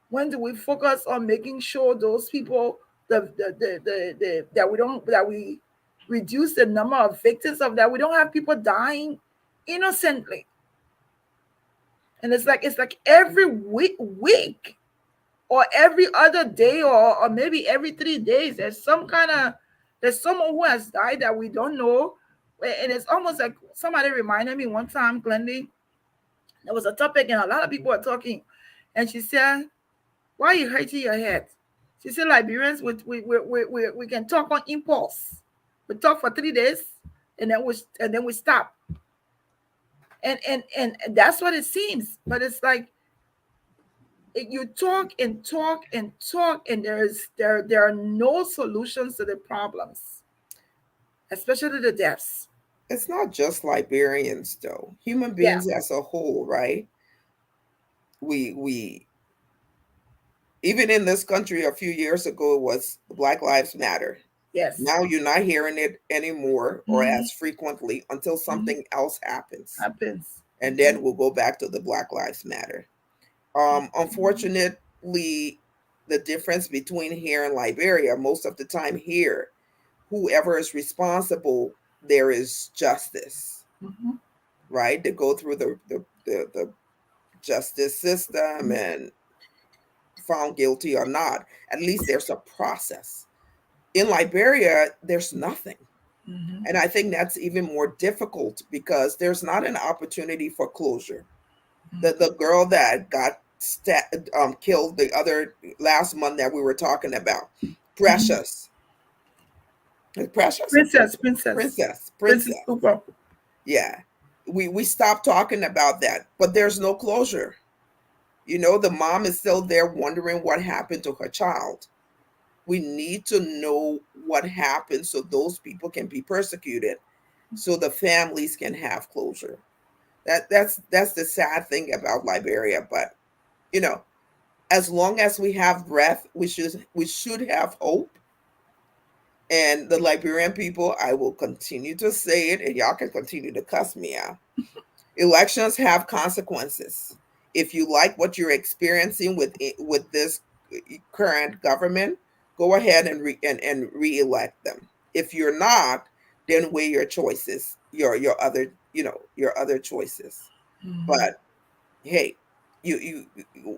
When do we focus on making sure those people, that we don't, that we reduce the number of victims of that? We don't have people dying innocently. And it's like every week or every other day, or maybe every 3 days, there's someone who has died that we don't know. And it's almost like somebody reminded me one time, Glendy, there was a topic and a lot of people were talking, and she said, why are you hurting your head? She said, Liberians, we can talk on impulse. We talk for 3 days, and then we stop. And that's what it seems. But it's like, you talk and talk and talk, and there are no solutions to the problems, especially the deaths. It's not just Liberians though. Human Yeah. beings as a whole, right? We even in this country a few years ago it was Black Lives Matter. Yes. Now you're not hearing it anymore or Mm-hmm. as frequently until Mm-hmm. something else happens. Happens. And then we'll go back to the Black Lives Matter. Unfortunately, the difference between here and Liberia, most of the time here, whoever is responsible, there is justice, Mm-hmm. right? They go through the justice system and found guilty or not. At least there's a process. In Liberia, there's nothing. Mm-hmm. And I think that's even more difficult because there's not an opportunity for closure. The girl that got killed the other last month that we were talking about, Mm-hmm. Precious, Precious or Princess, Princess, princess, Princess, princess Cooper. yeah. We stopped talking about that, but there's no closure. You know, the mom is still there wondering what happened to her child. We need to know what happened so those people can be persecuted, so the families can have closure. That's the sad thing about Liberia. But you know, as long as we have breath, we should have hope. And the Liberian people, I will continue to say it, and y'all can continue to cuss me out. Elections have consequences. If you like what you're experiencing with this current government, go ahead and re-elect them. If you're not, then weigh your choices, your other your other choices. Mm-hmm. But hey,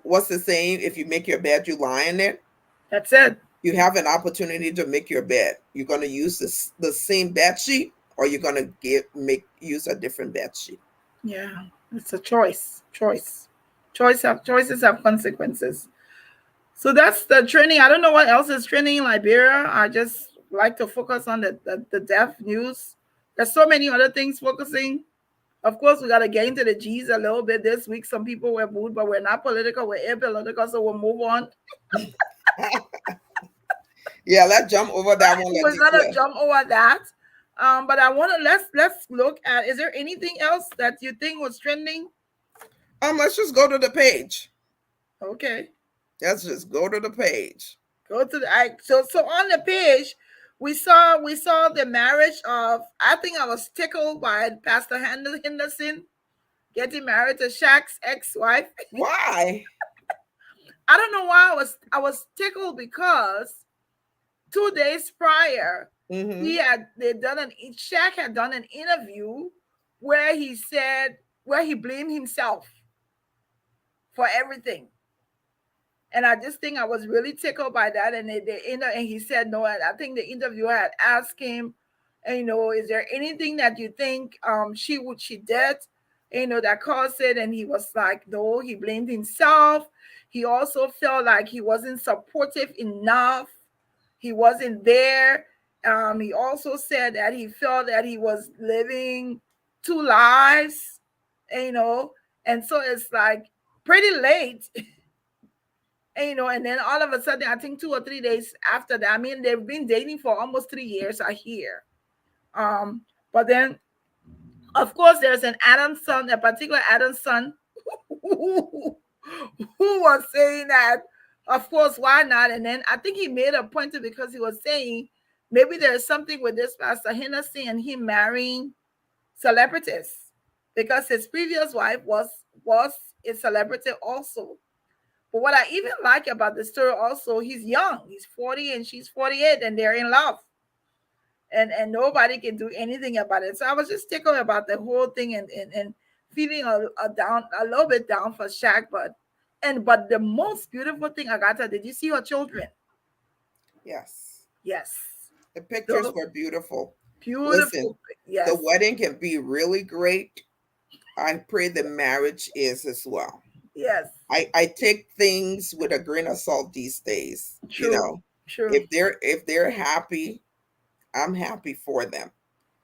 what's the saying? If you make your bed, you lie in it. That's it. You have an opportunity to make your bed. You're going to use the same bed sheet, or you're going to use a different bed sheet. Yeah, it's a choice. Choices have consequences. So that's the training. I don't know what else is training in Liberia. I just like to focus on the death news. There's so many other things focusing. Of course, we got to get into the G's a little bit this week. Some people were booed, but we're not political. We're apolitical, so we'll move on. Yeah, let's jump over that one. Let's We're gonna declare. jump over that. But I want to let's look at. Is there anything else that you think was trending? Let's just go to the page. Okay, Let's just go to the page. Go to the so on the page we saw the marriage of, I think I was tickled by Pastor Henderson getting married to Shaq's ex-wife. Why? I don't know why I was tickled because 2 days prior Mm-hmm. Shaq had done an interview where he said where he blamed himself for everything. And I just think I was really tickled by that. And and he said no. And I think the interviewer had asked him, and, is there anything that you think she did, that caused it? And he was like, no. He blamed himself. He also felt like he wasn't supportive enough. He wasn't there. He also said that he felt that he was living two lives, and so it's like pretty late. And then all of a sudden, I think 2 or 3 days after that, I mean, they've been dating for almost 3 years, I hear. But then, of course, there's an Adam's son, a particular Adam's son, who, who was saying that, of course, why not? And then I think he made a point to, because he was saying maybe there's something with this Pastor Hennessy and him marrying celebrities, because his previous wife was a celebrity also. But what I even like about the story also, he's young. He's 40 and she's 48, and they're in love. And nobody can do anything about it. So I was just tickled about the whole thing, and feeling a down, a little bit down for Shaq. But the most beautiful thing, Agatha, did you see her children? Yes. Yes. The pictures The were beautiful. Listen, beautiful. the Yes. wedding can be really great. I pray the marriage is as well. Yes. I take things with a grain of salt these days. True. True. If they're happy, I'm happy for them.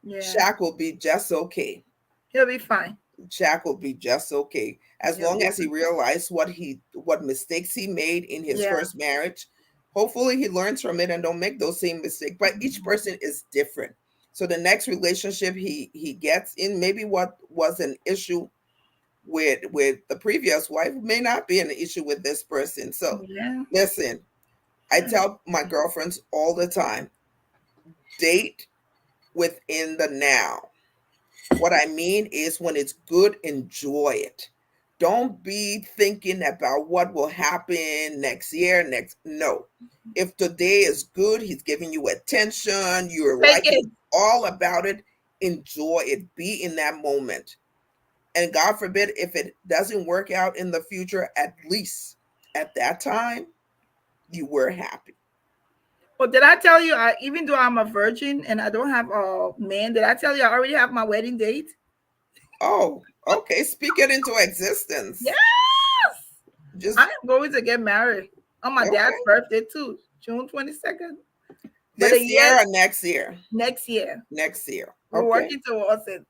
Yeah. Shaq will be just okay. He'll be fine. Jack will be just okay as He'll long be as he realized what mistakes he made in his Yeah. first marriage. Hopefully he learns from it and don't make those same mistakes. But each person is different. So the next relationship he gets in, maybe what was an issue with the previous wife may not be an issue with this person. So Yeah. listen, I tell my girlfriends all the time, date within the now. What I mean is, when it's good, enjoy it. Don't be thinking about what will happen next year, next. No. If today is good, he's giving you attention, you're Take liking it. all about it, enjoy it. Be in that moment. And God forbid if it doesn't work out in the future, at least at that time, you were happy. Well, did I tell you, even though I'm a virgin and I don't have a man, did I tell you I already have my wedding date? Oh, okay. Speak it into existence. Yes. I Just am going to get married on my dad's okay. birthday too, June 22nd. But a This year year or next year? next year. Next year. We're Okay. working towards it.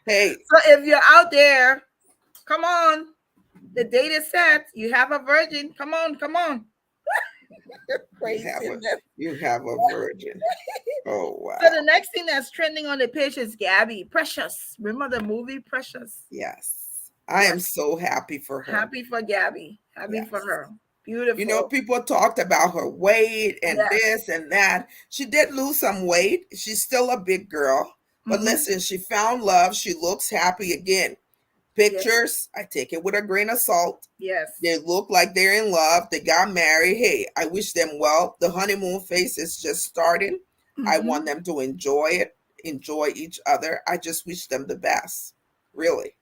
Hey, So if you're out there, come on. The date is set. You have a virgin. Come on, come on. you have a Craziness. you have a virgin. Oh So the wow. next thing that's trending on the page is Gabby. Precious. Remember the movie Precious? Yes. I am Yes. so happy for her. Happy for Gabby. Happy for Yes. her. Beautiful. People talked about her weight and Yes. this and that. She did lose some weight. She's still a big girl. But Mm-hmm. listen, she found love. She looks happy again. Yes. Pictures, I take it with a grain of salt. Yes. They look like they're in love. They got married. Hey, I wish them well. The honeymoon phase is just starting. I Mm-hmm. want them to enjoy it, enjoy each other. I just wish them the best. Really.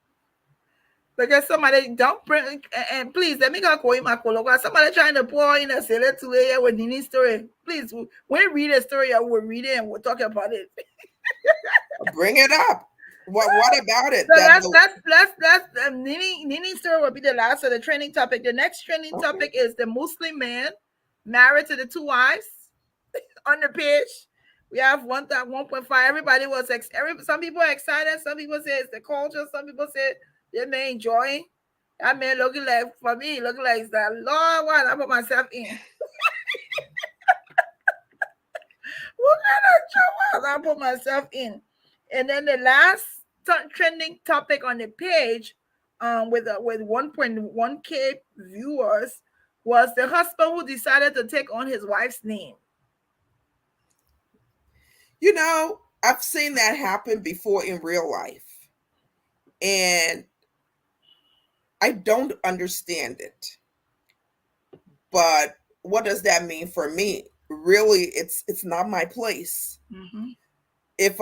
Because somebody don't bring, and please let me go call my colleague. Somebody trying to pour in a sailor today with Nini story. Please, when we read a story, I will read it and we'll talk about it. Bring it up. What about it? So That that's Nini story will be the last of the trending topic. The next trending okay. topic is the Muslim man married to the two wives on the page. We have 1.5. Everybody was some people are excited. Some people say it's the culture. Some people say they may enjoy. That man looking like, for me, looking like it's the Lord one. I put myself in. What kind of trouble I put myself in? And then the last trending topic on the page, with 1.1K viewers, was the husband who decided to take on his wife's name. I've seen that happen before in real life, and I don't understand it. But what does that mean for me? Really, it's not my place. Mm-hmm. If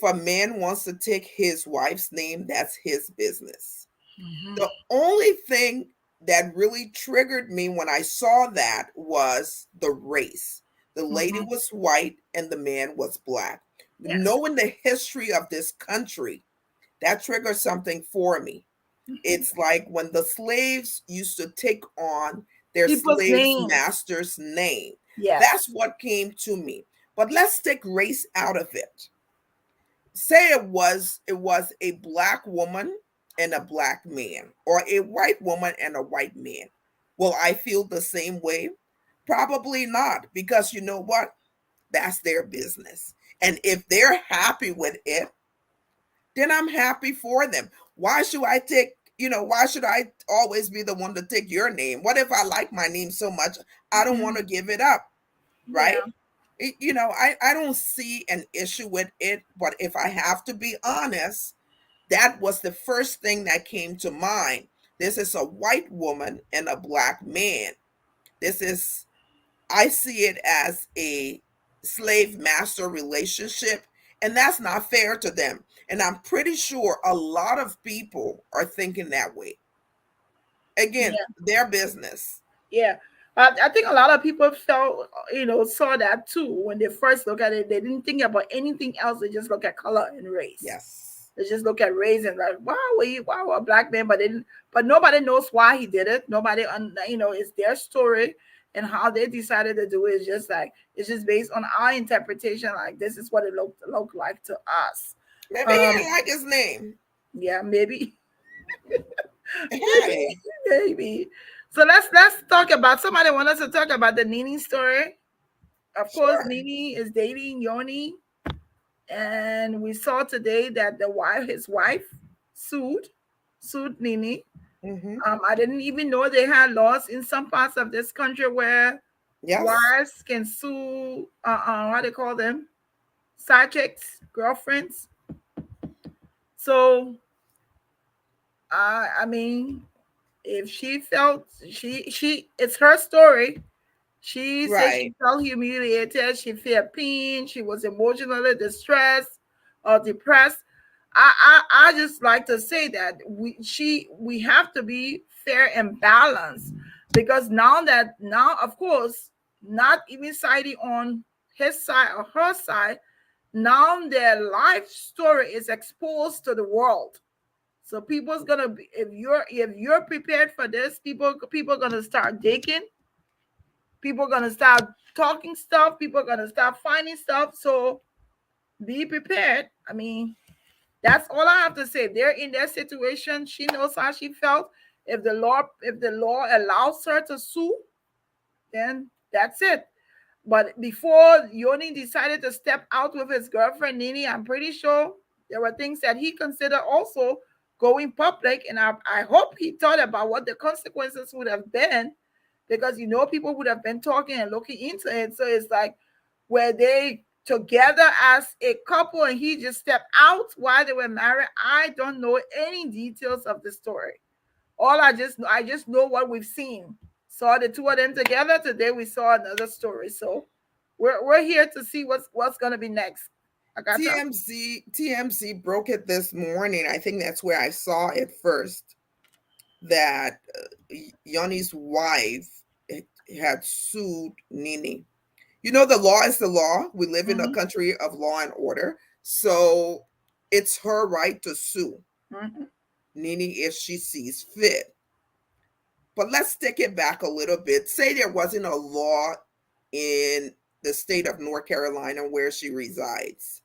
a man wants to take his wife's name, that's his business. Mm-hmm. The only thing that really triggered me when I saw that was the race. The lady Mm-hmm. was white and the man was black. Yes. Knowing the history of this country, that triggered something for me. Mm-hmm. It's like when the slaves used to take on their People's slaves' names. master's name. That's Yes. what came to me. But let's take race out of it. Say it was a black woman and a black man, or a white woman and a white man. Will I feel the same way? Probably not, because you know what? That's their business. And if they're happy with it, then I'm happy for them. Why should I always be the one to take your name? What if I like my name so much, I don't want Mm-hmm. to give it up, right? Yeah. I don't see an issue with it, but if I have to be honest, that was the first thing that came to mind. This is a white woman and a black man. This is, I see it as a slave master relationship, and that's not fair to them. And I'm pretty sure a lot of people are thinking that way. Again, Yeah. their business. Yeah. I think a lot of people felt, saw that too when they first look at it. They didn't think about anything else. They just look at color and race. Yes. They just look at race and like, wow, a black man, but nobody knows why he did it. Nobody, it's their story and how they decided to do it. It's just like it's just based on our interpretation. Like this is what it looked like to us. Maybe he Um, didn't like his name. yeah, maybe, maybe, Hey, maybe. So let's talk about somebody want us to talk about the Nini story. Of course, sure. Nini is dating Yoni, and we saw today that his wife, sued Nini. Hmm. I didn't even know they had laws in some parts of this country where Yes. wives can sue. What they call them, side chicks, girlfriends. So, I mean, if she felt it's her story. She said she Right. felt humiliated, she felt pain, she was emotionally distressed or depressed. I just like to say that we have to be fair and balanced, because now of course, not even siding on his side or her side, now their life story is exposed to the world. So people's gonna be, if you're prepared for this, people are gonna start digging. People are gonna start talking stuff. People are gonna start finding stuff. So be prepared. I mean, that's all I have to say. They're in their situation. She knows how she felt. If the law allows her to sue, then that's it. But before Yoni decided to step out with his girlfriend Nini, I'm pretty sure there were things that he considered also going public. And I hope he thought about what the consequences would have been, because people would have been talking and looking into it. So it's like, were they together as a couple and he just stepped out while they were married? I don't know any details of the story. All I just know what we've seen. Saw the two of them together. Today we saw another story. So we're here to see what's gonna be next. Agata. TMZ broke it this morning. I think that's where I saw it first. That Yanni's wife had sued Nini. The law is the law. We live in a Mm-hmm, country of law and order. So it's her right to sue mm-hmm, Nini if she sees fit. But let's take it back a little bit. Say there wasn't a law in the state of North Carolina where she resides.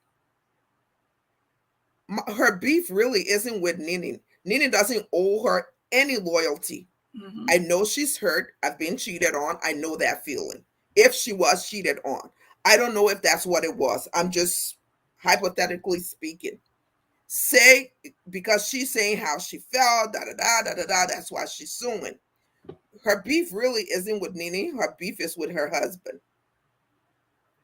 Her beef really isn't with Nini. Nini doesn't owe her any loyalty. mm-hmm. I know she's hurt. I've been cheated on. I know that feeling. If she was cheated on, I don't know if that's what it was. I'm just hypothetically speaking. Say, because she's saying how she felt, da da da da da da. That's why she's suing. her beef really isn't with Nene. Her beef is with her husband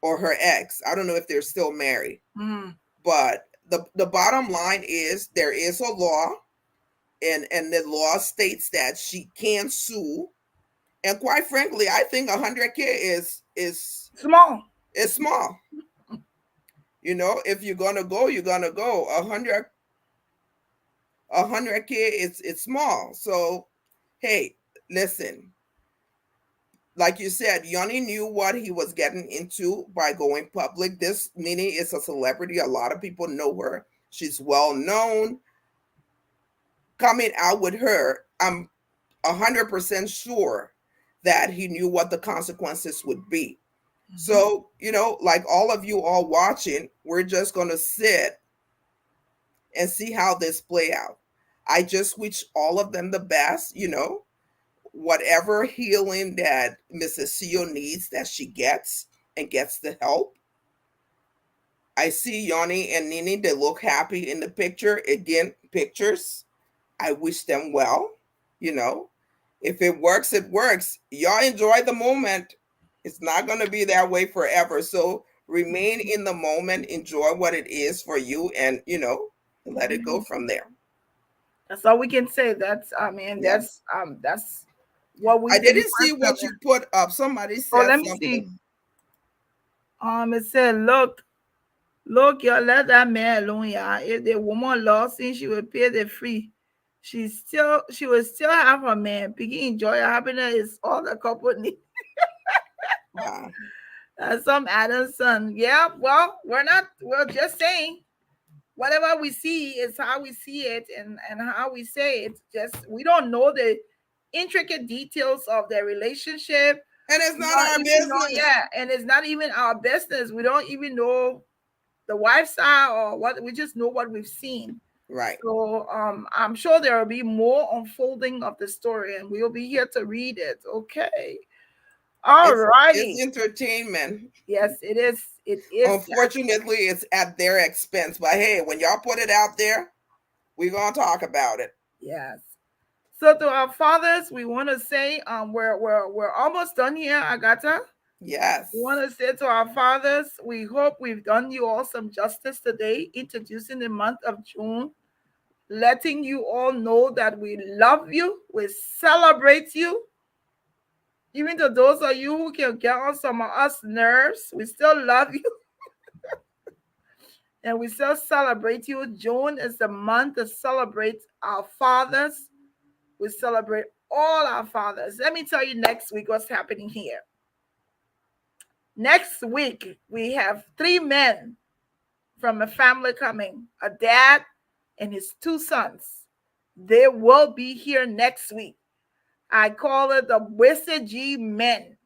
or her ex. I don't know if they're still married. Mm. But the bottom line is there is a law, and the law states that she can sue. And quite frankly, I think 100K Small. is small. You know, if you're gonna go, you're gonna go. 100K is it's small. So hey, listen, like you said, Yanni knew what he was getting into by going public. This Minnie is a celebrity. A lot of people know her. She's well known. Coming out with her, I'm 100% sure that he knew what the consequences would be. Mm-hmm. So, you know, like all of you all watching, we're just going to sit and see how this play out. I just wish all of them the best, you know, whatever healing that Mrs. Seo needs, that she gets and gets the help. I see Yanni and Nini, they look happy in the picture. Again, pictures. I wish them well, you know. If it works, it works. Y'all enjoy the moment. It's not going to be that way forever. So remain in the moment, enjoy what it is for you, and, you know, let it go from there. That's all we can say. That's I mean, Yes. that's what we I think didn't see what personally. you put up. Somebody Oh, said let me see. something. It said, look, y'all let that man alone, y'all. If the woman lost since she would pay the fee, she will still have her man. Piggy enjoy her happiness is all the couple need. Wow. Some Adam's son. Yeah, well, we're just saying whatever we see is how we see it and how we say it. Just we don't know the intricate details of their relationship. And it's We not don't our even know, business. yeah, and it's not even our business. We don't even know the lifestyle or what. We just know what we've seen. Right. So I'm sure there will be more unfolding of the story, and we'll be here to read it. Okay. All It's righty. entertainment. Yes, it is. It is. Unfortunately, it's at their expense. But hey, when y'all put it out there, we're gonna talk about it. Yes. So to our fathers, we want to say we're almost done here, Agatha. Yes. We want to say to our fathers, we hope we've done you all some justice today, introducing the month of June, letting you all know that we love you, we celebrate you. Even to those of you who can get on some of us nerves, we still love you and we still celebrate you. June is the month to celebrate our fathers. We celebrate all our fathers. Let me tell you next week what's happening here. Next week, we have 3 men from a family coming, a dad and his 2 sons. They will be here next week. I call it the WCG men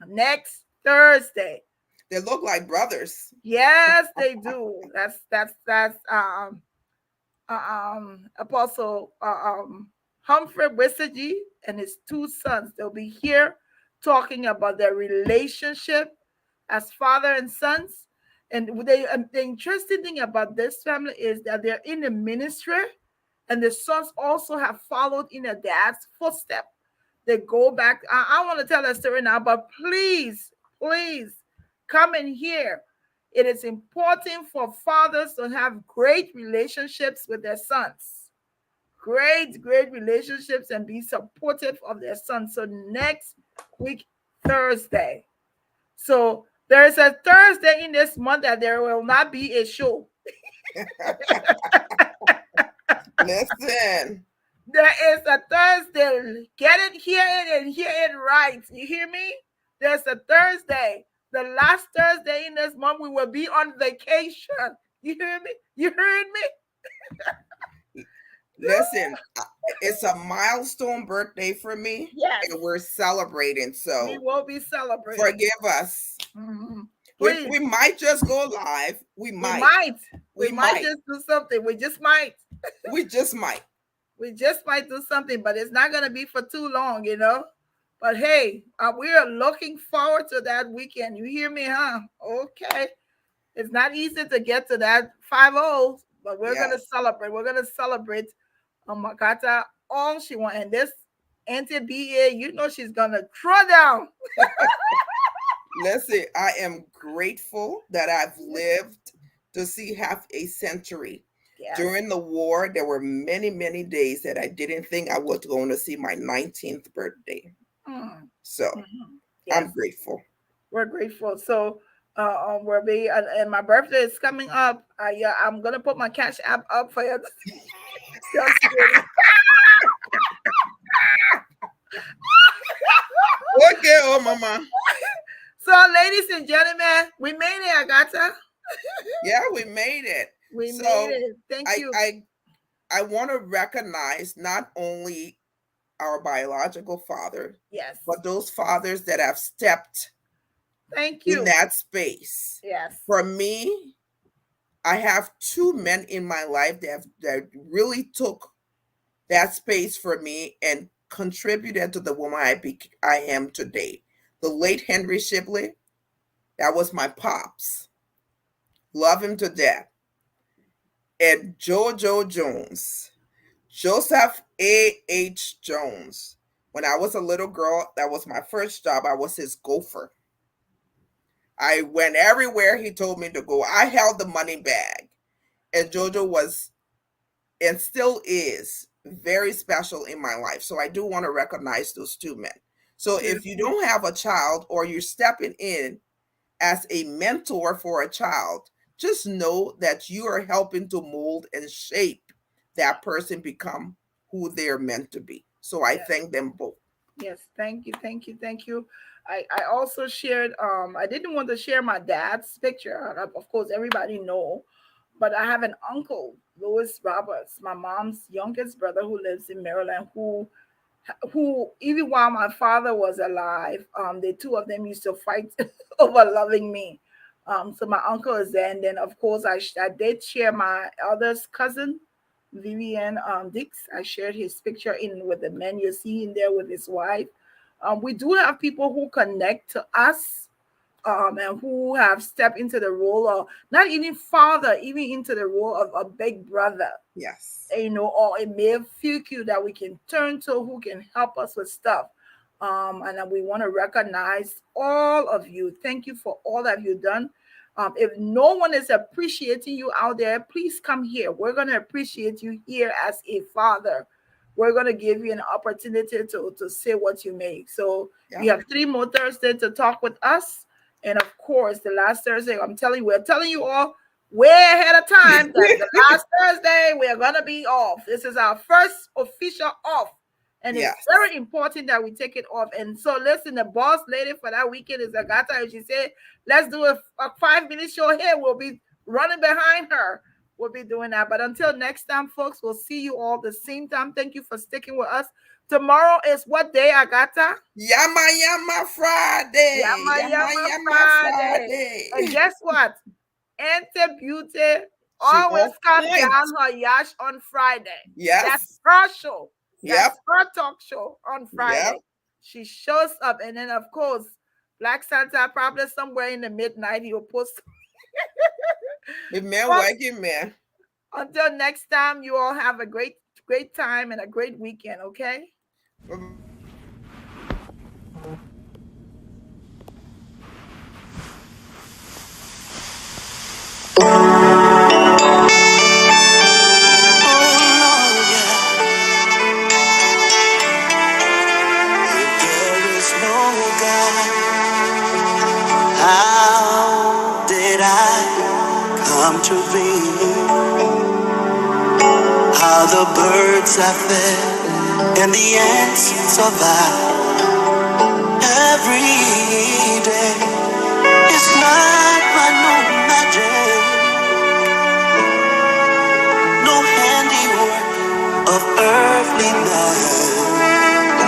next Thursday. They look like brothers. Yes, they do. That's Apostle Humphrey Wissagy and his 2 sons. They'll be here talking about their relationship as father and sons. And the interesting thing about this family is that they're in the ministry, and the sons also have followed in their dad's footsteps. They go back. I want to tell that story now, but please come and hear. It is important for fathers to have great relationships with their sons. Great relationships and be supportive of their sons. So next week, Thursday. So there is a Thursday in this month that there will not be a show. Listen. There is a Thursday. Get it, hear it, and hear it right. You hear me? There's a Thursday. The last Thursday in this month, we will be on vacation. You hear me? You heard me? Listen, it's a milestone birthday for me. Yes. And we're celebrating. We So will be celebrating. forgive us. Mm-hmm. We might just go live. We might just do something. We just might. We just might. We just might do something, but it's not going to be for too long, you know. But hey, we are looking forward to that weekend. You hear me, huh? Okay. It's not easy to get to that 5-0, but we're going to celebrate. We're going to celebrate Makata all she wants. And this Auntie BA, you know she's gonna throw down. Listen, I am grateful that I've lived to see half a century. Yes. During the war, there were many, many days that I didn't think I was going to see my 19th birthday. So Yes. I'm grateful. We're grateful. So we'll be and my birthday is coming up. Yeah, I'm gonna put my cash app up for you. Just kidding. Okay, oh mama. So, ladies and gentlemen, we made it, Agatha. Yeah, we made it. We made it. Thank you. I want to recognize not only our biological father, Yes, but those fathers that have stepped thank you in that space. Yes. For me, I have two men in my life that really took that space for me and contributed to the woman I am today. The late Henry Shibley, that was my pops. Love him to death. And Jojo Jones, Joseph A.H. Jones. When I was a little girl, that was my first job. I was his gopher. I went everywhere he told me to go. I held the money bag. And Jojo was and still is very special in my life. So I do want to recognize those two men. So if you don't have a child or you're stepping in as a mentor for a child, just know that you are helping to mold and shape that person become who they're meant to be. So I thank them both. Yes, thank you, thank you, thank you. I also shared I didn't want to share my dad's picture. Of course, everybody know, but I have an uncle, Louis Roberts, my mom's youngest brother who lives in Maryland, who even while my father was alive, the two of them used to fight over loving me. So my uncle is there, and then of course I did share my eldest cousin, Vivian Dix. I shared his picture in with the man you see in there with his wife. We do have people who connect to us and who have stepped into the role of not even father, even into the role of a big brother. Yes. Or a male figure that we can turn to who can help us with stuff. And we want to recognize all of you. Thank you for all that you've done. If no one is appreciating you out there, please come here. We're going to appreciate you here as a father. We're going to give you an opportunity to say what you make. So you have 3 more Thursdays to talk with us. And of course, the last Thursday, we're telling you all way ahead of time that the last Thursday, we're going to be off. This is our first official off. And it's very important that we take it off. And so listen, the boss lady for that weekend is Agatha. And she said, let's do a 5-minute show here. We'll be running behind her. We'll be doing that. But until next time, folks, we'll see you all the same time. Thank you for sticking with us. Tomorrow is what day, Agatha? Yama Yama Friday. Yama Friday. And guess what? Auntie Beauty always comes down her yash on Friday. Yes. That's her show. That's her talk show on Friday. She shows up. And then, of course, Black Santa probably somewhere in the midnight, he'll post. Man. Until next time, you all have a great time and a great weekend, okay? How did I come to be? How the birds are fed and the ants survive every day. It's not